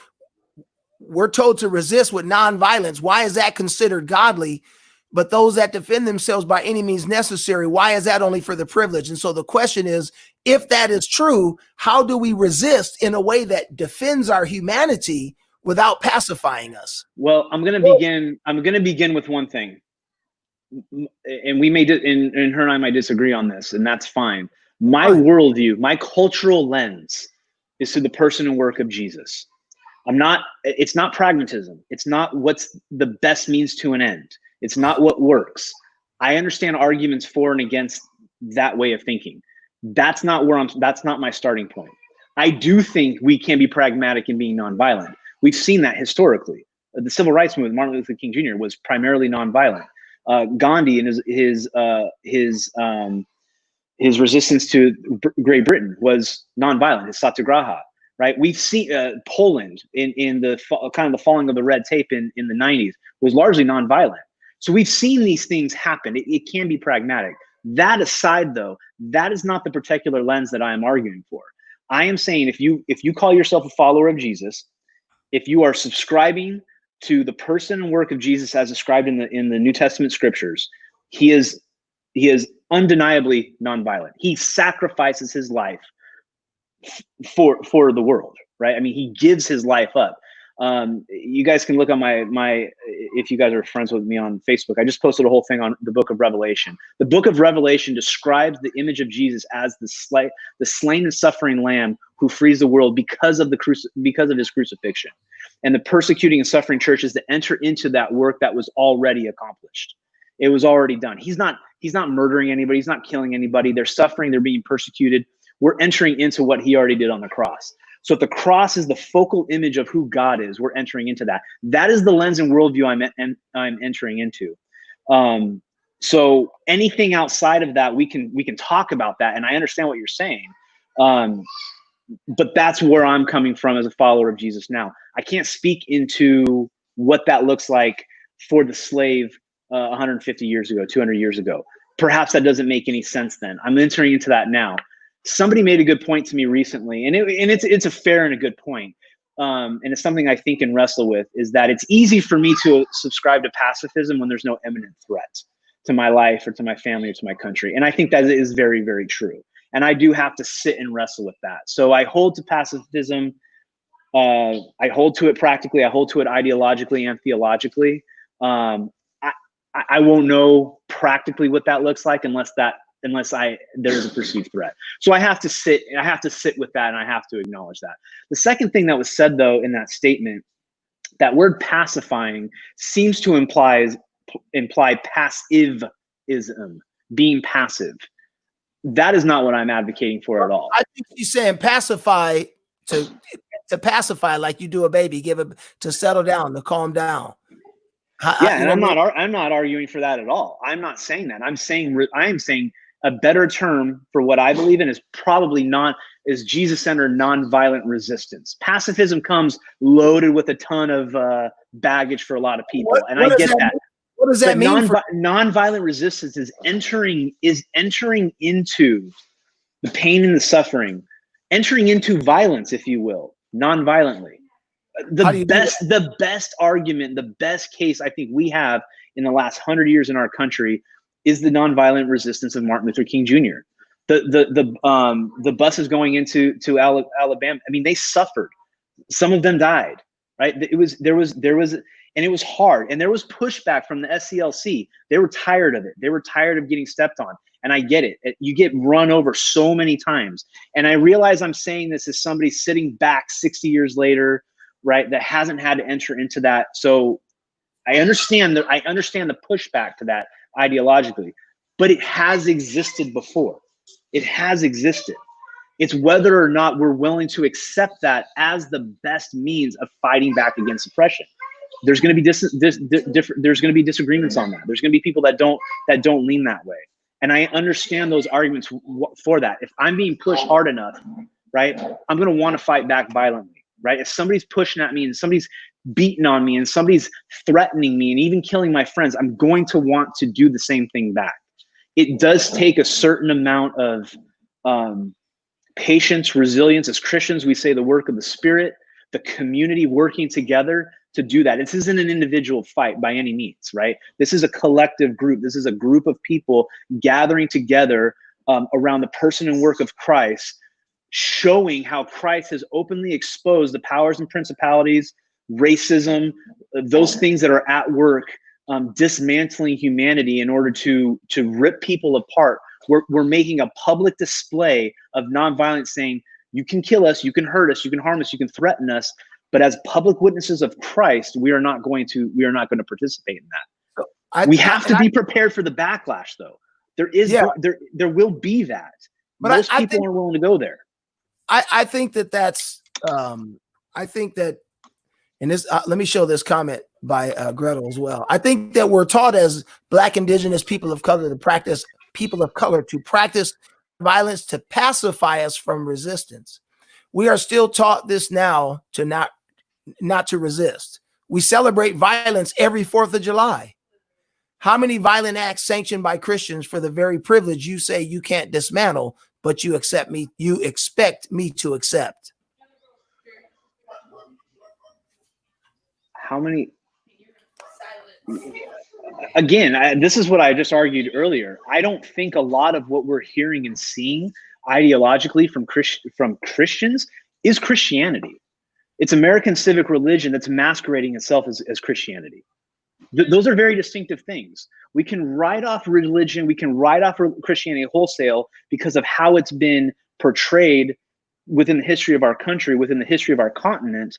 we're told to resist with nonviolence. Why is that considered godly? But those that defend themselves by any means necessary, why is that only for the privileged? And so the question is, if that is true, how do we resist in a way that defends our humanity without pacifying us? Well, I'm going to begin with one thing. And we may, and her and I might disagree on this, and that's fine. My worldview, my cultural lens is to the person and work of Jesus. It's not pragmatism. It's not what's the best means to an end. It's not what works. I understand arguments for and against that way of thinking. That's not my starting point. I do think we can be pragmatic in being nonviolent. We've seen that historically. The civil rights movement, Martin Luther King Jr., was primarily nonviolent. Gandhi and his resistance to Great Britain was nonviolent. His satyagraha, right? We've seen Poland in the kind of the falling of the red tape in the 90s was largely nonviolent. So we've seen these things happen. It can be pragmatic. That aside, though, that is not the particular lens that I am arguing for. I am saying if you call yourself a follower of Jesus, if you are subscribing to the person and work of Jesus as described in the New Testament scriptures, he is undeniably nonviolent. He sacrifices his life for the world, right? I mean, he gives his life up. You guys can look on my if you guys are friends with me on Facebook, I just posted a whole thing on the book of Revelation. The book of Revelation describes the image of Jesus as the slain and suffering lamb who frees the world because of his crucifixion. And the persecuting and suffering church is to enter into that work that was already accomplished. It was already done. He's not murdering anybody. He's not killing anybody. They're suffering. They're being persecuted. We're entering into what he already did on the cross. So if the cross is the focal image of who God is, we're entering into that. That is the lens and worldview I'm entering into. So anything outside of that, we can talk about that. And I understand what you're saying. But that's where I'm coming from as a follower of Jesus now. I can't speak into what that looks like for the slave 150 years ago, 200 years ago. Perhaps that doesn't make any sense then. I'm entering into that now. Somebody made a good point to me recently, and it's a fair and a good point. And it's something I think and wrestle with, is that it's easy for me to subscribe to pacifism when there's no imminent threat to my life or to my family or to my country. And I think that is very, very true. And I do have to sit and wrestle with that. So I hold to pacifism. I hold to it practically. I hold to it ideologically and theologically. I won't know practically what that looks like unless there's a perceived threat. So I have to sit with that, and I have to acknowledge that. The second thing that was said, though, in that statement, that word pacifying seems to imply passivism, being passive. That is not what I'm advocating for at all. I think she's saying pacify to pacify, like you do a baby, to settle down, to calm down. And I'm not arguing for that at all. I'm not saying that. I'm saying a better term for what I believe in is probably is Jesus-centered nonviolent resistance. Pacifism comes loaded with a ton of baggage for a lot of people, I get that. What does that mean? Nonviolent resistance is entering into the pain and the suffering, entering into violence, if you will, nonviolently. The best argument, the best case I think we have in the last 100 years in our country is the nonviolent resistance of Martin Luther King Jr. The buses going into Alabama. I mean, they suffered. Some of them died. Right? There was, and it was hard. And there was pushback from the SCLC. They were tired of it. They were tired of getting stepped on. And I get it. You get run over so many times. And I realize I'm saying this as somebody sitting back 60 years later, right, that hasn't had to enter into that. So I understand the pushback to that ideologically, but it has existed before. It has existed. It's whether or not we're willing to accept that as the best means of fighting back against oppression. There's going to be there's going to be disagreements on that. There's going to be people that don't lean that way. And I understand those arguments for that. If I'm being pushed hard enough, right, I'm going to want to fight back violently, right? If somebody's pushing at me and somebody's beating on me and somebody's threatening me and even killing my friends, I'm going to want to do the same thing back. It does take a certain amount of patience, resilience. As Christians, we say the work of the Spirit, the community working together to do that. This isn't an individual fight by any means, right? This is a collective group. This is a group of people gathering together around the person and work of Christ, showing how Christ has openly exposed the powers and principalities, racism, those things that are at work, dismantling humanity in order to rip people apart. We're making a public display of nonviolence, saying, you can kill us, you can hurt us, you can harm us, you can threaten us, but as public witnesses of Christ, we are not going to participate in that. We have to be prepared for the backlash, though. There will be that. But most people aren't willing to go there. I think that's I think that, and this let me show this comment by Gretel as well. I think that we're taught as Black, Indigenous people of color to practice violence to pacify us from resistance. We are still taught this now to not to resist. We celebrate violence every 4th of July. How many violent acts sanctioned by Christians for the very privilege you say you can't dismantle, but you expect me to accept? How many? Again, this is what I just argued earlier. I don't think a lot of what we're hearing and seeing ideologically from Christians is Christianity. It's American civic religion that's masquerading itself as Christianity. Those are very distinctive things. We can write off religion, we can write off Christianity wholesale because of how it's been portrayed within the history of our country, within the history of our continent.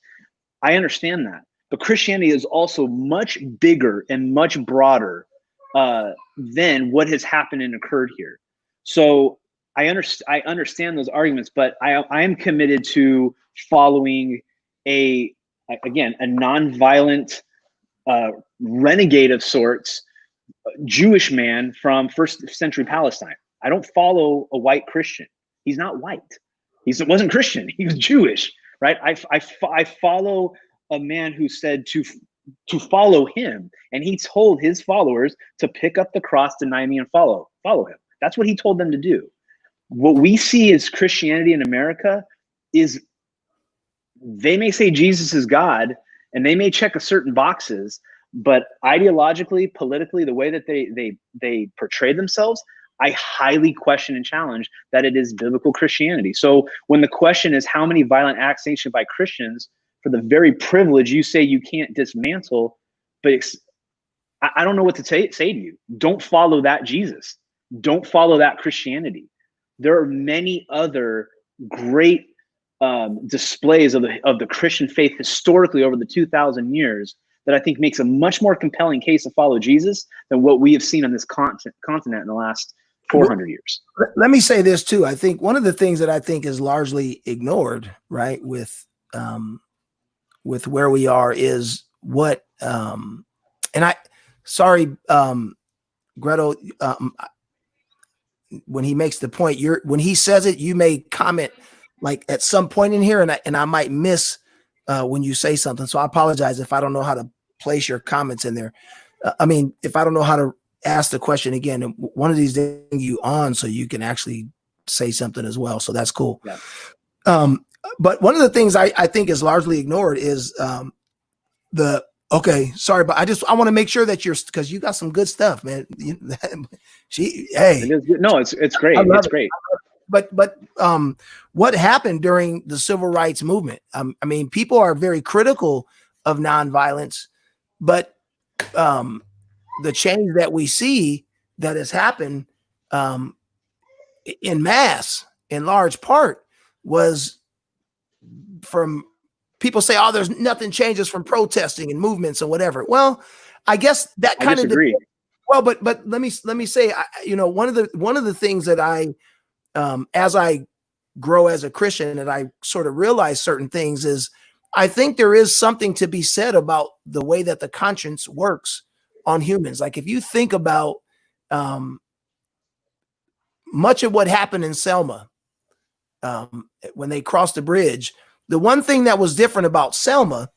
I understand that. But Christianity is also much bigger and much broader than what has happened and occurred here. So I understand those arguments, but I am committed to following a nonviolent renegade of sorts, Jewish man from 1st century Palestine. I don't follow a white Christian. He's not white. He wasn't Christian. He was Jewish, right? I follow a man who said to follow him, and he told his followers to pick up the cross, deny me, and follow him. That's what he told them to do. What we see as Christianity in America is they may say Jesus is God, and they may check a certain boxes, but ideologically, politically, the way that they portray themselves, I highly question and challenge that it is biblical Christianity. So when the question is how many violent acts sanctioned by Christians for the very privilege you say you can't dismantle, but I don't know what to say to you. Don't follow that Jesus. Don't follow that Christianity. There are many other great displays of the Christian faith historically over the 2,000 years that I think makes a much more compelling case to follow Jesus than what we have seen on this continent in the last 400 years. Let me say this too. I think one of the things that I think is largely ignored, right, with where we are is what Gretel, when he makes the point, when he says it, you may comment like at some point in here, and I might miss when you say something. So I apologize if I don't know how to place your comments in there. If I don't know how to ask the question again, one of these days you on so you can actually say something as well. So that's cool. Yeah. But one of the things I think is largely ignored is sorry, but I want to make sure that because you got some good stuff, man. It is good. No, it's great. It's great. what happened during the civil rights movement? I mean, people are very critical of nonviolence, but the change that we see that has happened in mass, in large part, was from people say, "Oh, there's nothing changes from protesting and movements and whatever." Well, I guess that kind of disagree. well, but let me say, one of the things that I, as I grow as a Christian and I sort of realize certain things, is I think there is something to be said about the way that the conscience works on humans. Like if you think about much of what happened in Selma when they crossed the bridge, the one thing that was different about Selma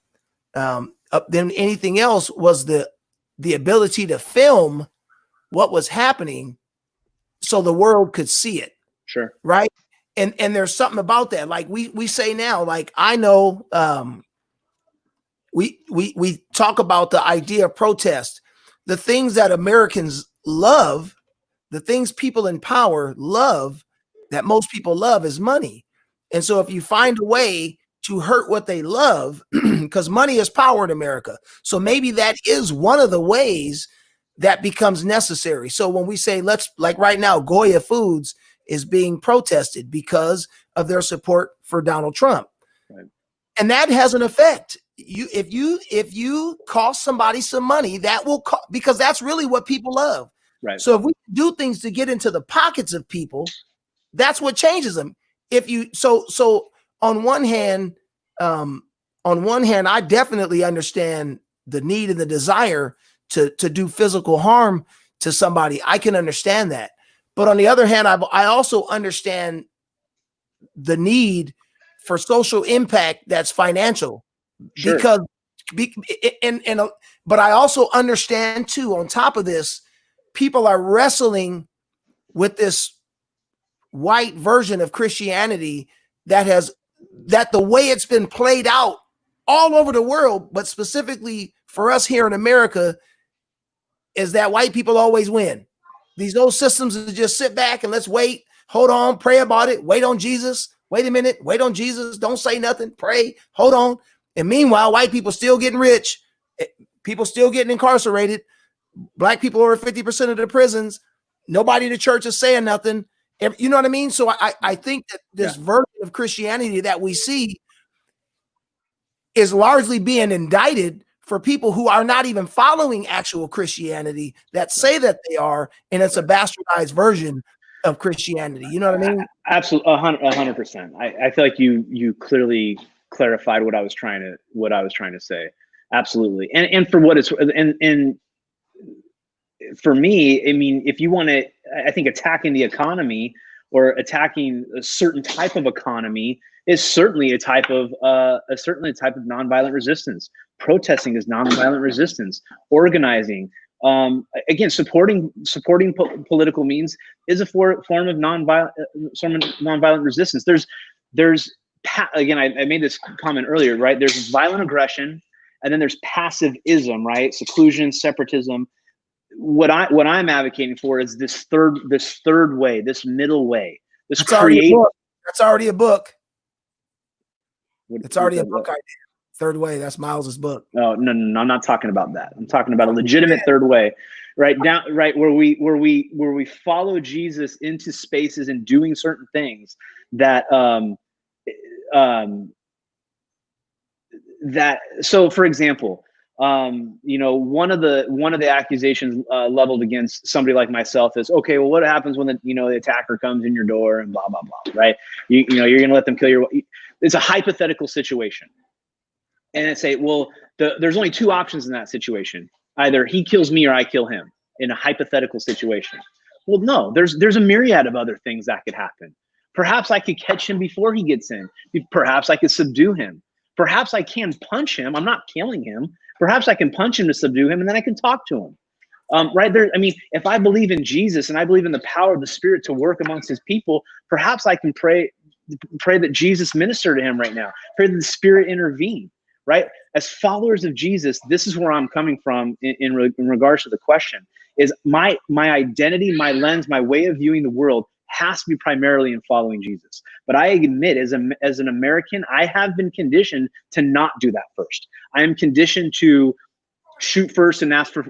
than anything else was the ability to film what was happening so the world could see it. Sure. Right. And there's something about that. Like we say now, like I know we talk about the idea of protest, the things that Americans love, the things people in power love, that most people love is money. And so if you find a way to hurt what they love, because money is power in America. So maybe that is one of the ways that becomes necessary. So when we say, like right now, Goya Foods is being protested because of their support for Donald Trump. Right. And that has an effect. If you cost somebody some money, that will because that's really what people love. Right. So if we do things to get into the pockets of people, that's what changes them. If you so on one hand, I definitely understand the need and the desire to do physical harm to somebody. I can understand that. But on the other hand, I also understand the need for social impact that's financial. Sure. But I also understand too, on top of this, people are wrestling with this white version of Christianity that the way it's been played out all over the world, but specifically for us here in America, is that white people always win. These old systems is just sit back and let's wait, hold on, pray about it, wait on Jesus, wait a minute, wait on Jesus, don't say nothing, pray, hold on. And meanwhile, white people still getting rich, people still getting incarcerated, black people over 50% of the prisons, nobody in the church is saying nothing. You know what I mean? So I think that this version of Christianity that we see is largely being indicted for people who are not even following actual Christianity, that say that they are, and it's a bastardized version of Christianity. You know what I mean? Absolutely, 100%. I feel like you clearly clarified what I was trying to say. Absolutely, and for what it's and for me, I mean, if you want to, I think attacking the economy or attacking a certain type of economy is certainly a type of nonviolent resistance. Protesting is nonviolent resistance. Organizing, again, supporting political means is a form of nonviolent resistance. Again, I made this comment earlier, right? There's violent aggression, and then there's passivism, right? Seclusion, separatism. What I'm advocating for is this third way, this middle way. That's already a book. It's already a book idea. Third way. That's Miles's book. Oh, no, I'm not talking about that. I'm talking about a legitimate third way, right down, right where we follow Jesus into spaces and doing certain things that So, for example, one of the accusations leveled against somebody like myself is, okay, well, what happens when the attacker comes in your door and blah blah blah, right? You're going to let them kill your. It's a hypothetical situation. And I'd say, well, there's only two options in that situation. Either he kills me or I kill him in a hypothetical situation. Well, no, there's a myriad of other things that could happen. Perhaps I could catch him before he gets in. Perhaps I could subdue him. Perhaps I can punch him. I'm not killing him. Perhaps I can punch him to subdue him, and then I can talk to him. Right there. I mean, if I believe in Jesus and I believe in the power of the Spirit to work amongst his people, perhaps I can pray that Jesus minister to him right now. Pray that the Spirit intervene. Right? As followers of Jesus, this is where I'm coming from in regards to the question, is my identity, my lens, my way of viewing the world has to be primarily in following Jesus. But I admit, as an American, I have been conditioned to not do that first. I am conditioned to shoot first and ask for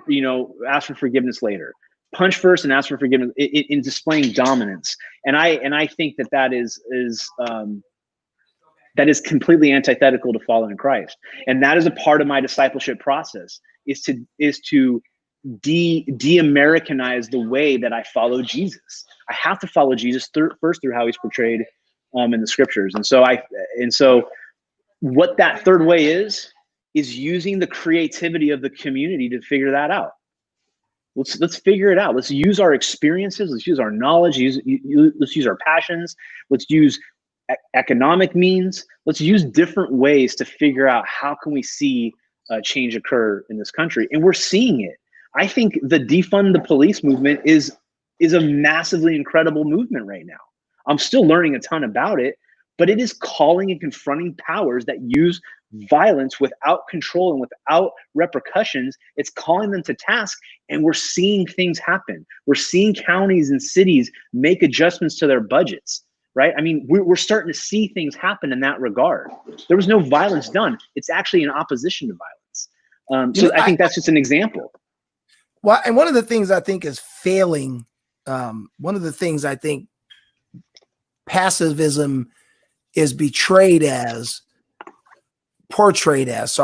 forgiveness later. Punch first and ask for forgiveness in displaying dominance. And I think that is completely antithetical to following Christ. And that is a part of my discipleship process, is to de-Americanize the way that I follow Jesus. I have to follow Jesus first through how he's portrayed in the scriptures. And so what that third way is using the creativity of the community to figure that out. Let's figure it out. Let's use our experiences. Let's use our knowledge. Let's use our passions. Let's use economic means. Let's use different ways to figure out how can we see change occur in this country. And we're seeing it. I think the defund the police movement is a massively incredible movement right now. I'm still learning a ton about it, but it is calling and confronting powers that use violence without control and without repercussions. It's calling them to task, and we're seeing things happen. We're seeing counties and cities make adjustments to their budgets, right? I mean, we're starting to see things happen in that regard. There was no violence done. It's actually in opposition to violence. So I think that's just an example. Well, and one of the things I think is failing, one of the things I think passivism is portrayed as,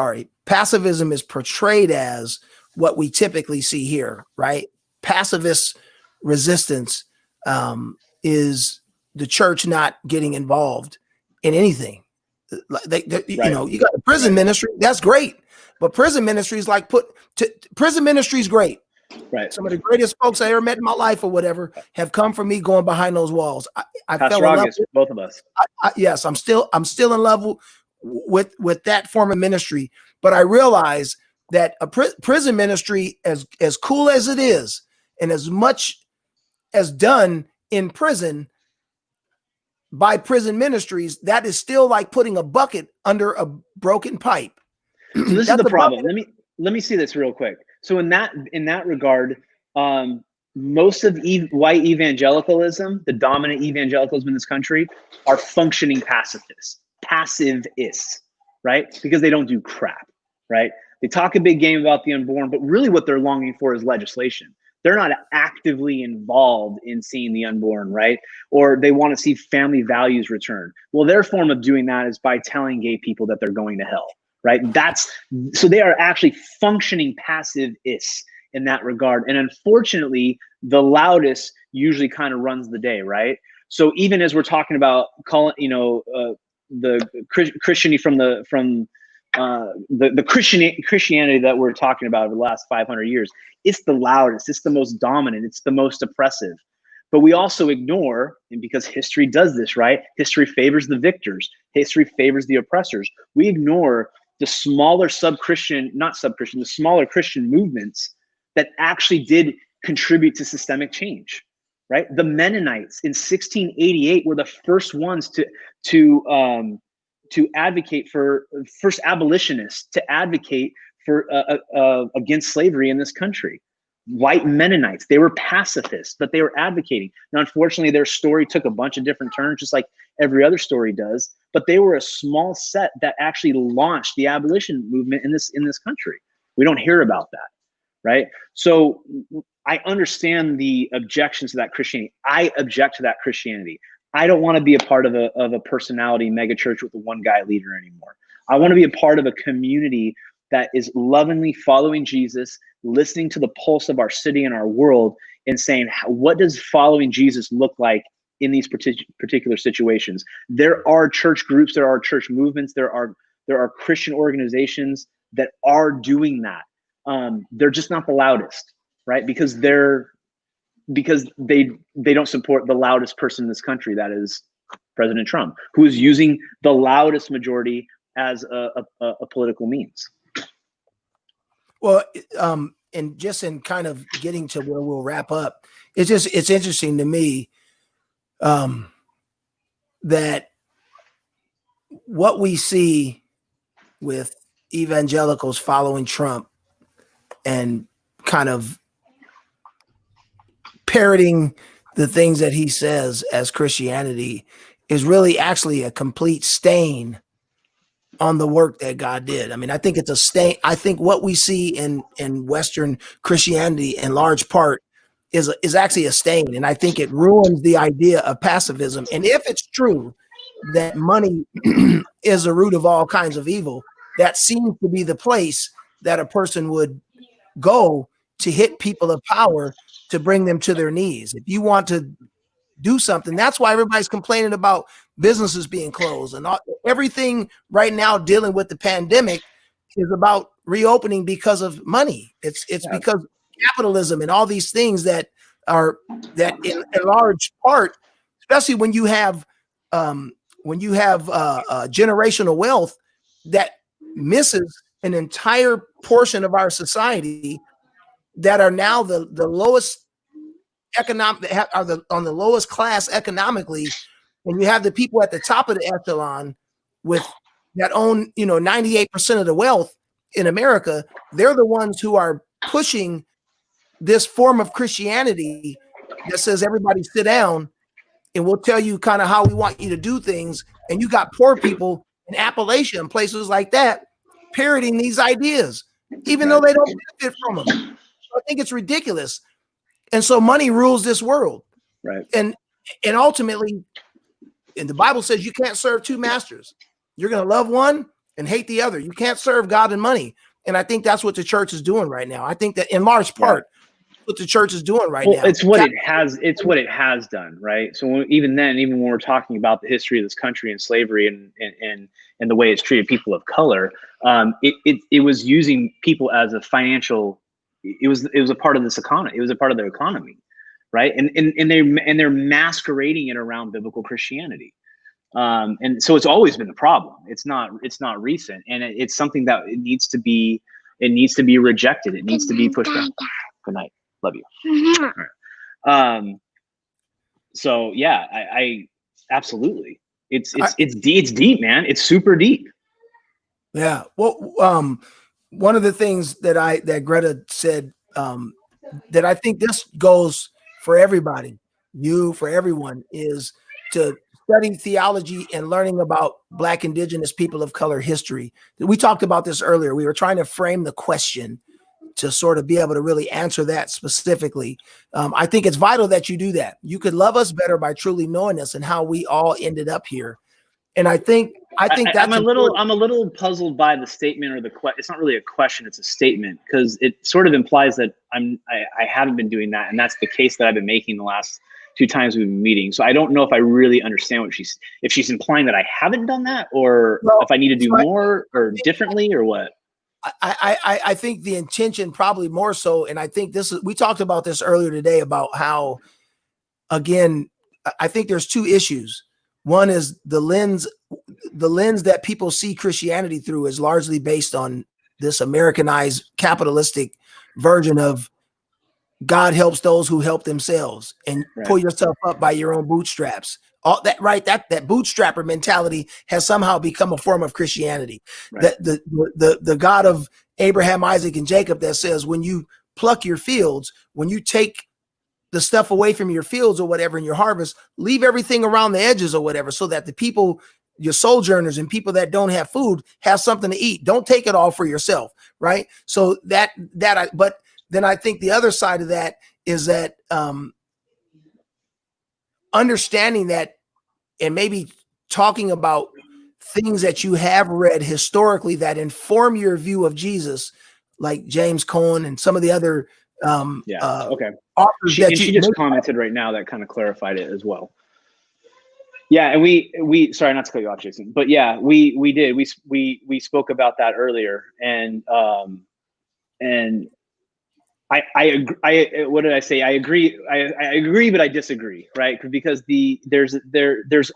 passivism is portrayed as what we typically see here, right? Pacifist resistance is the church not getting involved in anything. You know, you got a prison ministry, that's great, but prison ministry is like prison ministry is great. Right. Some of the greatest folks I ever met in my life or whatever have come from me going behind those walls. I Pastor fell in love August, both of us. Yes, I'm still in love with that form of ministry, but I realize that a prison ministry, as cool as it is, and as much as done in prison by prison ministries, that is still like putting a bucket under a broken pipe. So this is the problem. Let me see this real quick. So in that regard, most of white evangelicalism, the dominant evangelicalism in this country, are functioning pacifists, right? Because they don't do crap, right? They talk a big game about the unborn, but really what they're longing for is legislation. They're not actively involved in seeing the unborn, right? Or they want to see family values returned. Well, their form of doing that is by telling gay people that they're going to hell, right? So they are actually functioning pacifists in that regard. And unfortunately, the loudest usually kind of runs the day, right? So even as we're talking about calling, the Christianity from the Christianity that we're talking about over the last 500 years, it's the loudest, it's the most dominant, it's the most oppressive. But we also ignore, and because history does this, right? History favors the victors. History favors the oppressors. We ignore the smaller the smaller Christian movements that actually did contribute to systemic change, right? The Mennonites in 1688 were the first ones to advocate for, first abolitionists to advocate for against slavery in this country. White Mennonites, they were pacifists, but they were advocating. Now, unfortunately, their story took a bunch of different turns, just like every other story does. But they were a small set that actually launched the abolition movement in this country. We don't hear about that, right? So I understand the objections to that Christianity. I object to that Christianity. I don't want to be a part of a personality megachurch with a one guy leader anymore. I want to be a part of a community that is lovingly following Jesus, listening to the pulse of our city and our world, and saying, what does following Jesus look like in these particular situations? There are church groups, there are church movements, there are Christian organizations that are doing that. They're just not the loudest, right? Because they don't support the loudest person in this country, that is President Trump, who is using the loudest majority as a political means. Well, and just in kind of getting to where we'll wrap up, it's interesting to me that what we see with evangelicals following Trump and kind of parroting the things that he says as Christianity is really actually a complete stain on the work that God did. I mean, I think it's a stain. I think what we see in Western Christianity in large part is actually a stain. And I think it ruins the idea of pacifism. And if it's true that money is the root of all kinds of evil, that seems to be the place that a person would go to hit people of power to bring them to their knees. If you want to do something, that's why everybody's complaining about businesses being closed and everything right now dealing with the pandemic is about reopening because of money. It's because capitalism and all these things that are that in large part, especially when you have generational wealth that misses an entire portion of our society that are now the lowest economic are on the lowest class economically, and you have the people at the top of the echelon with that own 98% of the wealth in America. They're the ones who are pushing this form of Christianity that says everybody sit down and we'll tell you kind of how we want you to do things. And you got poor people in Appalachia and places like that parroting these ideas, even though they don't benefit from them. So I think it's ridiculous. And so money rules this world. Right. And ultimately, and the Bible says you can't serve two masters. You're going to love one and hate the other. You can't serve God and money. And I think that's what the church is doing right now. I think that in large part, what the church is doing right now. It's what it has done, right? So even when we're talking about the history of this country and slavery and the way it's treated people of color, it was using people as a financial. It was a part of this economy. It was a part of their economy, right? And they're masquerading it around biblical Christianity, and so it's always been a problem. It's not recent, and it's something that it needs to be rejected. It needs to be pushed back. Good night. Love you. Right. So yeah, I absolutely. It's deep, man. It's super deep. Yeah. Well, one of the things that Greta said that I think this goes for everybody, for everyone, is to study theology and learning about Black, Indigenous, people of color history. We talked about this earlier. We were trying to frame the question to sort of be able to really answer that specifically. I think it's vital that you do that. You could love us better by truly knowing us and how we all ended up here. And I think that's I'm a little puzzled by the statement or the question. It's not really a question; it's a statement, because it sort of implies that I haven't been doing that, and that's the case that I've been making the last 2 times we've been meeting. So I don't know if I really understand if she's implying that I haven't done that, or if I need to do more or differently, or what. I think the intention probably more so, and I think we talked about this earlier today about how, again, I think there's 2 issues. One is the lens that people see Christianity through is largely based on this Americanized capitalistic version of God helps those who help themselves, and pull yourself up by your own bootstraps. All that, right? That bootstrapper mentality has somehow become a form of Christianity. Right. That the God of Abraham, Isaac, and Jacob that says when you pluck your fields, when you take the stuff away from your fields or whatever in your harvest, leave everything around the edges or whatever, so that the people, your sojourners and people that don't have food, have something to eat. Don't take it all for yourself, right? So but then I think the other side of that is that understanding that, and maybe talking about things that you have read historically that inform your view of Jesus, like James Cohen and some of the other authors. She just commented right now that kind of clarified it as well. Yeah, and we sorry not to cut you off, Jason, but yeah, we did we spoke about that earlier, and I agree. What did I say? I agree. I agree, but I disagree, right? Because there's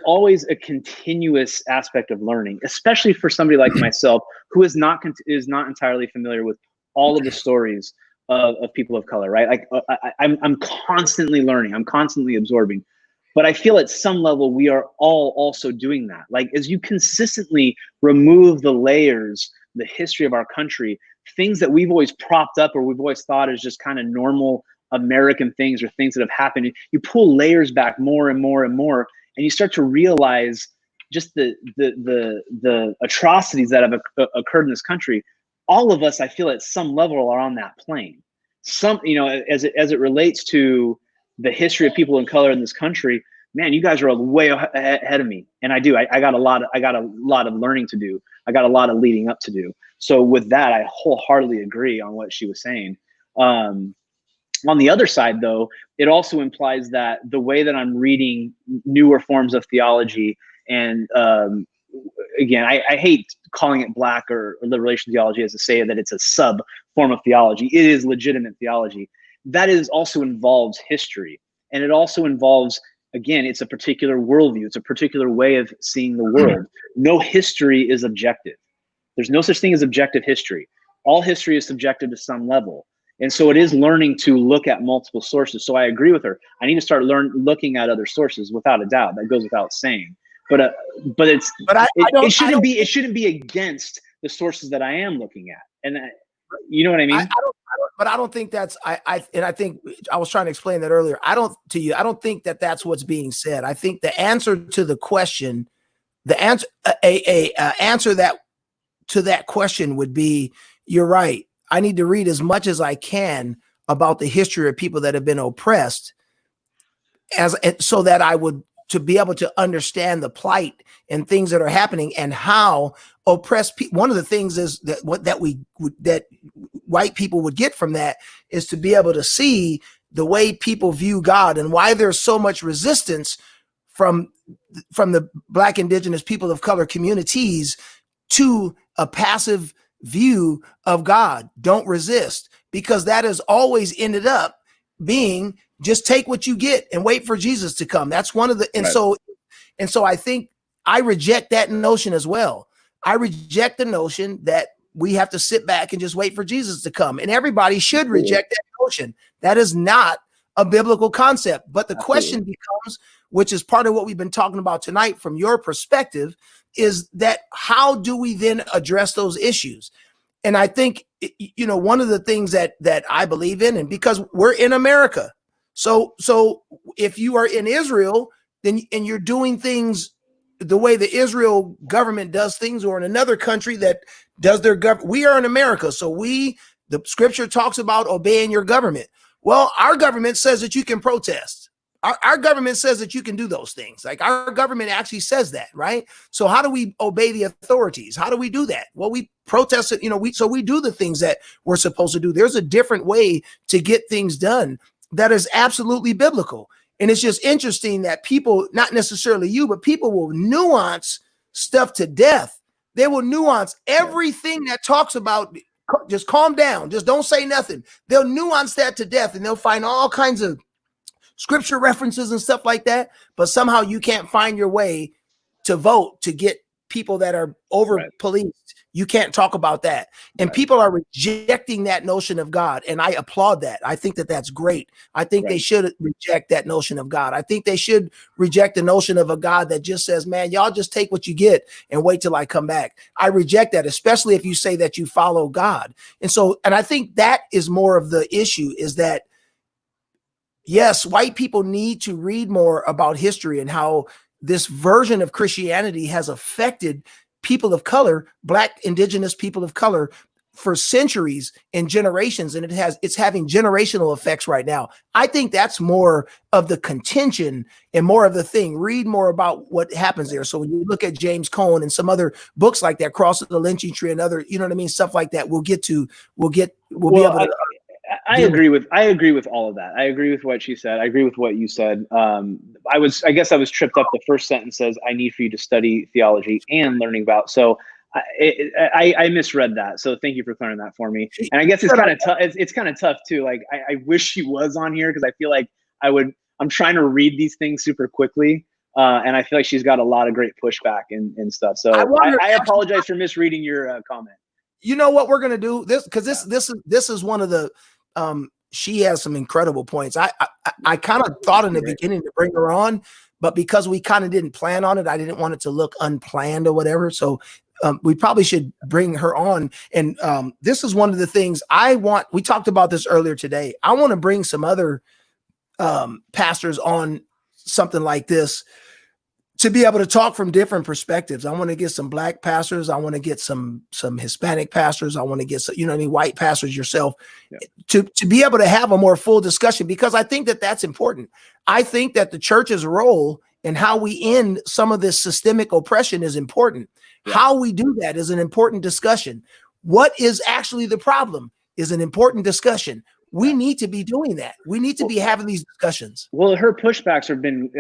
always a continuous aspect of learning, especially for somebody like myself who is not entirely familiar with all of the stories of people of color, right? Like I'm constantly learning. I'm constantly absorbing. But I feel at some level we are all also doing that. Like as you consistently remove the layers, the history of our country, things that we've always propped up or we've always thought is just kind of normal American things or things that have happened, you pull layers back more and more and more, and you start to realize just the atrocities that have occurred in this country. All of us, I feel, at some level are on that plane. Some, as it relates to the history of people of color in this country, man, you guys are way ahead of me, and I got a lot of learning to do. I got a lot of leading up to do. So with that, I wholeheartedly agree on what she was saying. On the other side, though, it also implies that the way that I'm reading newer forms of theology, and again, I hate calling it black or liberation theology as to say that it's a sub form of theology. It is legitimate theology. That is also involves history, and it also involves, again, it's a particular worldview. It's a particular way of seeing the world. No history is objective. There's no such thing as objective history. All history is subjective to some level. And so it is learning to look at multiple sources. So I agree with her. I need to start looking at other sources, without a doubt. That goes without saying. But it shouldn't be against the sources that I am looking at. And you know what I mean? But I don't think that's I think I was trying to explain that earlier. I don't think that that's what's being said. I think the answer to the question, answer that to that question would be, you're right. I need to read as much as I can about the history of people that have been oppressed, so that I would to be able to understand the plight and things that are happening and how oppressed people. One of the things is that that white people would get from that is to be able to see the way people view God and why there's so much resistance from the Black, Indigenous, people of color communities to a passive view of God. Don't resist, because that has always ended up being just take what you get and wait for Jesus to come. That's one of the, and right. So I think I reject that notion as well. I reject the notion that we have to sit back and just wait for Jesus to come, and everybody should reject that notion. That is not a biblical concept. But the question becomes, which is part of what we've been talking about tonight from your perspective, is that how do we then address those issues? And I think, one of the things that I believe in, and because we're in America, so if you are in Israel, then and you're doing things the way the Israel government does things, or in another country that does their government, we are in America. So the scripture talks about obeying your government. Well, our government says that you can protest. Our government says that you can do those things. Like, our government actually says that, right? So how do we obey the authorities? How do we do that? Well, we protest it, we do the things that we're supposed to do. There's a different way to get things done that is absolutely biblical. And it's just interesting that people, not necessarily you, but people will nuance stuff to death. They will nuance everything that talks about just calm down, just don't say nothing. They'll nuance that to death, and they'll find all kinds of scripture references and stuff like that. But somehow you can't find your way to vote to get people that are over policed. You can't talk about that. And people are rejecting that notion of God. And I applaud that. I think that that's great. I think they should reject that notion of God. I think they should reject the notion of a God that just says, man, y'all just take what you get and wait till I come back. I reject that, especially if you say that you follow God. And I think that is more of the issue, is that, yes, white people need to read more about history and how this version of Christianity has affected people of color, Black, Indigenous people of color, for centuries and generations, and it's having generational effects right now. I think that's more of the contention and more of the thing. Read more about what happens there. So when you look at James Cone and some other books like that, Cross of the Lynching Tree and other, stuff like that, we'll be able to. I agree with all of that. I agree with what she said. I agree with what you said. I guess I was tripped up. The first sentence says, I need for you to study theology and learning about. So I misread that. So thank you for clearing that for me. And I guess it's kind of tough. It's kind of tough too. Like, I wish she was on here, because I feel like I'm trying to read these things super quickly. And I feel like she's got a lot of great pushback and stuff. So I apologize for misreading your comment. You know what we're going to do this, because this is one of the, she has some incredible points. I kind of thought in the beginning to bring her on, but because we kind of didn't plan on it, I didn't want it to look unplanned or whatever. So we probably should bring her on. And this is one of the things we talked about this earlier today. I want to bring some other pastors on something like this to be able to talk from different perspectives. I want to get some Black pastors. I want to get some Hispanic pastors. I want to get some, any white pastors yourself, to be able to have a more full discussion, because I think that that's important. I think that the church's role and how we end some of this systemic oppression is important. Yeah. How we do that is an important discussion. What is actually the problem is an important discussion. We need to be doing that. We need to be having these discussions. Well, her pushbacks have been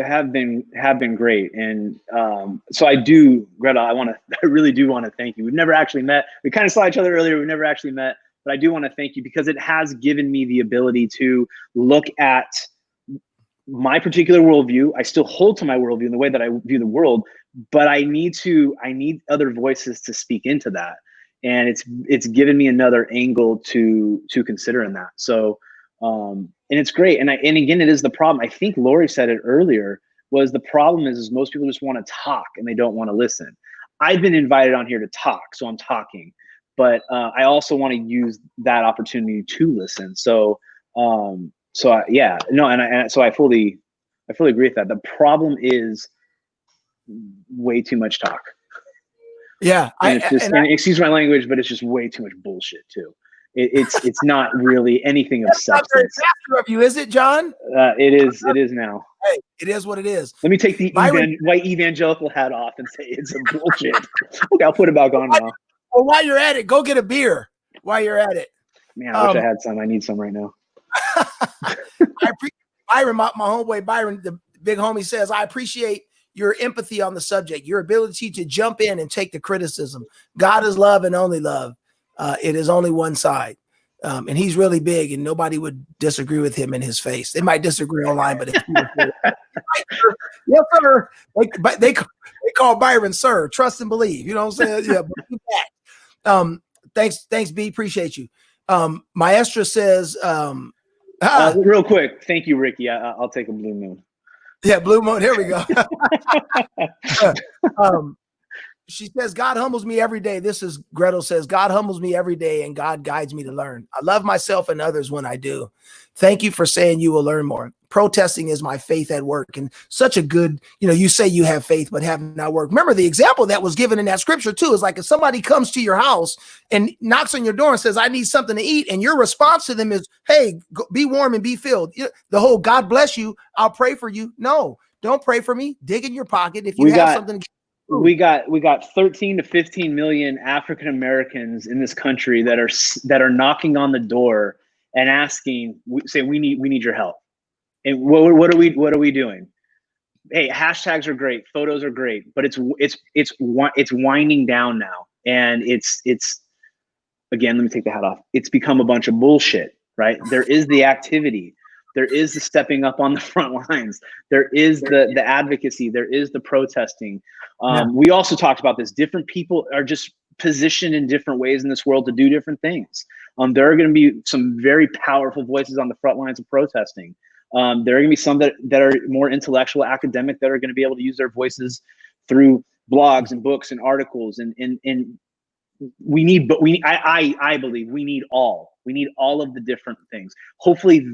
great, and so I do, Greta. I really do want to thank you. We've never actually met. We kind of saw each other earlier. We've never actually met, but I do want to thank you, because it has given me the ability to look at my particular worldview. I still hold to my worldview in the way that I view the world, but I need other voices to speak into that. And it's given me another angle to consider in that. So, and it's great. And again, it is the problem. I think Lori said it earlier, was the problem is most people just want to talk and they don't want to listen. I've been invited on here to talk, so I'm talking, but I also want to use that opportunity to listen. So, and so I fully agree with that. The problem is way too much talk. Yeah, and excuse my language, but it's just way too much bullshit too. It's not really anything of substance. Not very pastor of you, is it, John? It is now. Hey, it is what it is. Let me take the white evangelical hat off and say it's a bullshit. Okay, I'll put it back on now. Well, while you're at it, go get a beer. While you're at it, man, I wish I had some. I need some right now. I appreciate Byron, my homeboy Byron, the big homie, says, I appreciate your empathy on the subject, your ability to jump in and take the criticism. God is love and only love. It is only one side. And he's really big, and nobody would disagree with him in his face. They might disagree online, but yes, sir. They call Byron sir. Trust and believe. You know what I'm saying? Yeah. Thanks, B. Appreciate you. Maestra says, real quick, thank you, Ricky. I'll take a blue moon. Yeah, blue moon. Here we go. She says, God humbles me every day. This is Gretel says, God humbles me every day and God guides me to learn. I love myself and others when I do. Thank you for saying you will learn more. Protesting is my faith at work. And such a good, you say you have faith, but have not work. Remember the example that was given in that scripture too, is like if somebody comes to your house and knocks on your door and says, I need something to eat. And your response to them is, hey, be warm and be filled. The whole God bless you, I'll pray for you. No, don't pray for me. Dig in your pocket. If you have something. We got 13 to 15 million African Americans in this country that are knocking on the door and asking, say, we need your help. And what are we doing? Hey, hashtags are great, photos are great, but it's winding down now, and it's again, let me take the hat off. It's become a bunch of bullshit, right? There is the activity. There is the stepping up on the front lines. There is the advocacy. There is the protesting. We also talked about this. Different people are just positioned in different ways in this world to do different things. There are going to be some very powerful voices on the front lines of protesting. There are going to be some that are more intellectual, academic, that are going to be able to use their voices through blogs and books and articles. And I believe we need all. We need all of the different things. Hopefully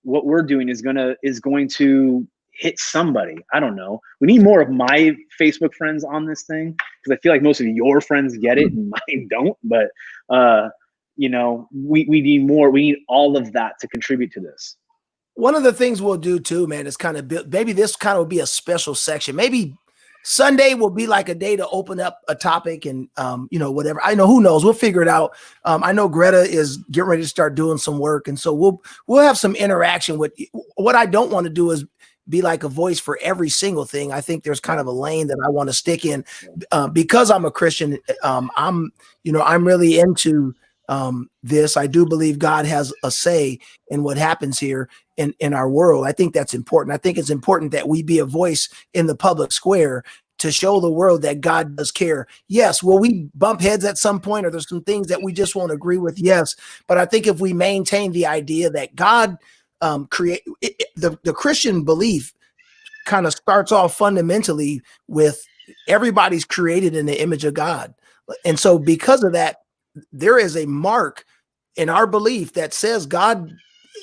what we're doing is going to hit somebody. I don't know. We need more of my Facebook friends on this thing, because I feel like most of your friends get it and mine don't. But we need more. We need all of that to contribute to this. One of the things we'll do too, man, is kind of maybe this kind of will be a special section. Maybe Sunday will be like a day to open up a topic and, whatever. I know, who knows? We'll figure it out. I know Greta is getting ready to start doing some work. And so we'll have some interaction with what I don't want to do is be like a voice for every single thing. I think there's kind of a lane that I want to stick in because I'm a Christian. I'm really into this. I do believe God has a say in what happens here in our world. I think that's important. I think it's important that we be a voice in the public square to show the world that God does care. Yes, will we bump heads at some point, or there's some things that we just won't agree with? Yes, but I think if we maintain the idea that God create the Christian belief kind of starts off fundamentally with everybody's created in the image of God. And so because of that, there is a mark in our belief that says God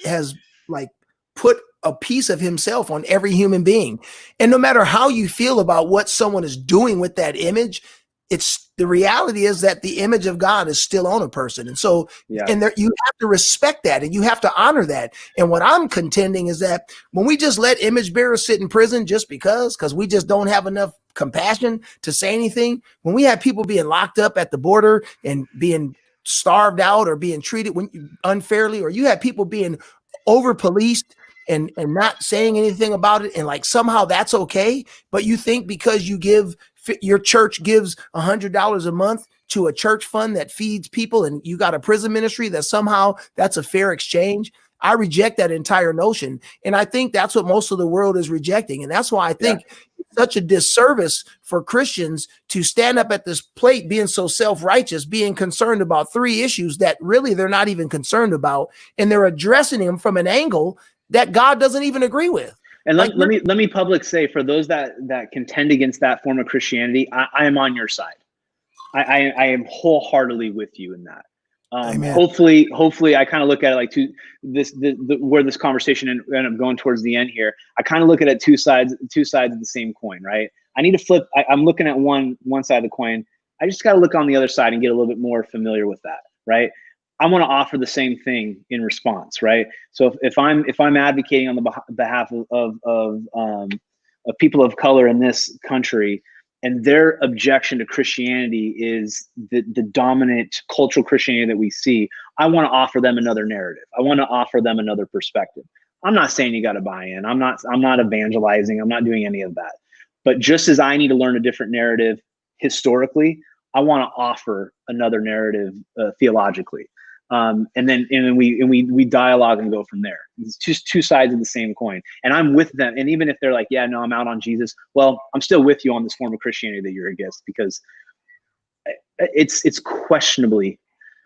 has like put a piece of himself on every human being. And no matter how you feel about what someone is doing with that image, it's the reality is that the image of God is still on a person. And so, and there, you have to respect that and you have to honor that. And what I'm contending is that when we just let image bearers sit in prison just because we just don't have enough compassion to say anything, when we have people being locked up at the border and being starved out or being treated unfairly, or you have people being over policed and not saying anything about it, and like somehow that's okay, but you think because you give, your church gives $100 a month to a church fund that feeds people and you got a prison ministry, that somehow that's a fair exchange. I reject that entire notion. And I think that's what most of the world is rejecting. And that's why I think it's such a disservice for Christians to stand up at this plate being so self-righteous, being concerned about 3 issues that really they're not even concerned about. And they're addressing them from an angle that God doesn't even agree with. And let me public say, for those that contend against that form of Christianity, I am on your side. I am wholeheartedly with you in that. Hopefully I kind of look at it like where this conversation ended up going towards the end here. I kind of look at it two sides of the same coin, right? I need to flip. I'm looking at one side of the coin. I just got to look on the other side and get a little bit more familiar with that, right? I want to offer the same thing in response, right? So if I'm advocating on the behalf of people of color in this country, and their objection to Christianity is the dominant cultural Christianity that we see, I want to offer them another narrative. I want to offer them another perspective. I'm not saying you got to buy in. I'm not evangelizing. I'm not doing any of that. But just as I need to learn a different narrative historically, I want to offer another narrative theologically. And then we dialogue and go from there. It's just 2 sides of the same coin. And I'm with them. And even if they're like, yeah, no, I'm out on Jesus. Well, I'm still with you on this form of Christianity that you're against, because it's questionably,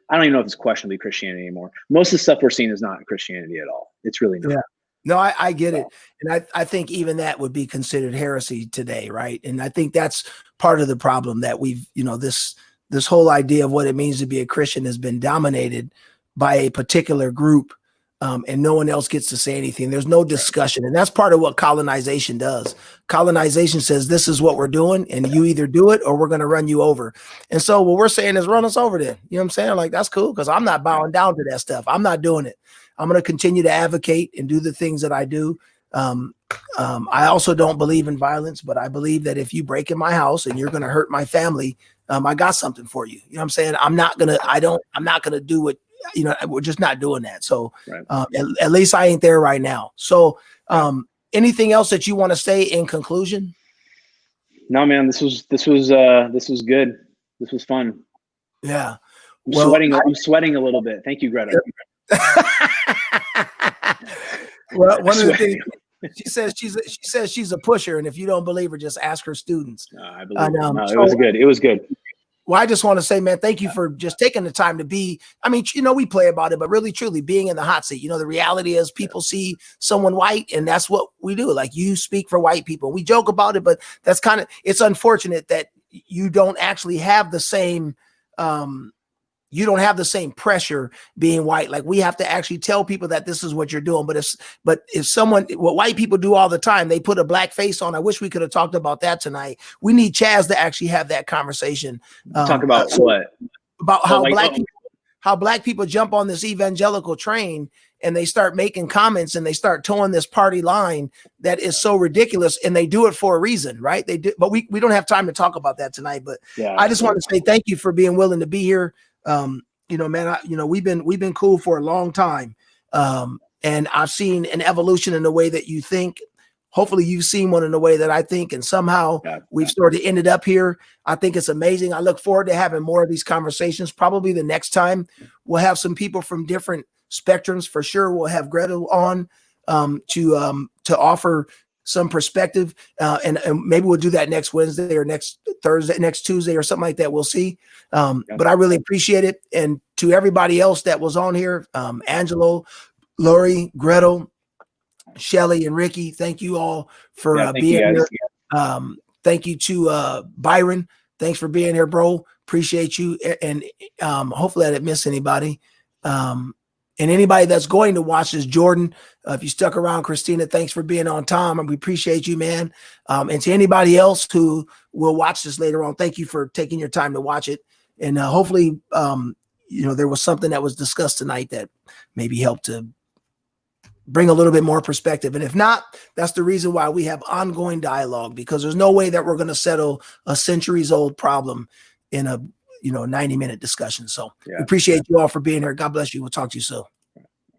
I don't even know if it's questionably Christianity anymore. Most of the stuff we're seeing is not Christianity at all. It's really not. Yeah. No, I get it. And I think even that would be considered heresy today, right? And I think that's part of the problem, that we've, this whole idea of what it means to be a Christian has been dominated by a particular group, and no one else gets to say anything. There's no discussion. And that's part of what colonization does. Colonization says, this is what we're doing, and you either do it or we're going to run you over. And so what we're saying is, run us over then. You know what I'm saying? Like, that's cool, because I'm not bowing down to that stuff. I'm not doing it. I'm going to continue to advocate and do the things that I do. I also don't believe in violence, but I believe that if you break in my house and you're going to hurt my family, I got something for you. You know what I'm saying? I'm not going to do what, we're just not doing that. So at least I ain't there right now. So anything else that you want to say in conclusion? No, man, this was good. This was fun. Yeah. I'm sweating a little bit. Thank you, Greta. Well, one of the things she says she's a pusher, and if you don't believe her, just ask her students. I believe it. No, it was good. It was good. Well, I just want to say, man, thank you for just taking the time to be. I mean, we play about it, but really, truly being in the hot seat. The reality is people see someone white, and that's what we do. Like, you speak for white people. We joke about it, but that's it's unfortunate that you don't actually have the same. You don't have the same pressure being white. Like, we have to actually tell people that this is what you're doing. But if someone, what white people do all the time, they put a black face on. I wish we could have talked about that tonight. We need Chaz to actually have that conversation. Talk about what? About how black people jump on this evangelical train and they start making comments and they start towing this party line that is so ridiculous, and they do it for a reason, right? They do, but we don't have time to talk about that tonight. But I just want to say thank you for being willing to be here. Man, we've been cool for a long time. And I've seen an evolution in the way that you think. Hopefully you've seen one in the way that I think, and somehow we've sort of ended up here. I think it's amazing. I look forward to having more of these conversations. Probably the next time we'll have some people from different spectrums. For sure, we'll have Greta on to offer some perspective, and maybe we'll do that next Wednesday or next Thursday, next Tuesday or something like that. We'll see. But I really appreciate it. And to everybody else that was on here, Angelo, Lori, Gretel, Shelly and Ricky, thank you all for Yeah, thank being you guys. here. Thank you to Byron. Thanks for being here, bro. Appreciate you. And hopefully I didn't miss anybody. And anybody that's going to watch this, Jordan, if you stuck around, Christina, thanks for being on time. And we appreciate you, man. And to anybody else who will watch this later on, thank you for taking your time to watch it. And hopefully, there was something that was discussed tonight that maybe helped to bring a little bit more perspective. And if not, that's the reason why we have ongoing dialogue, because there's no way that we're going to settle a centuries old problem in a 90-minute discussion. So we appreciate you all for being here. God bless you. We'll talk to you soon.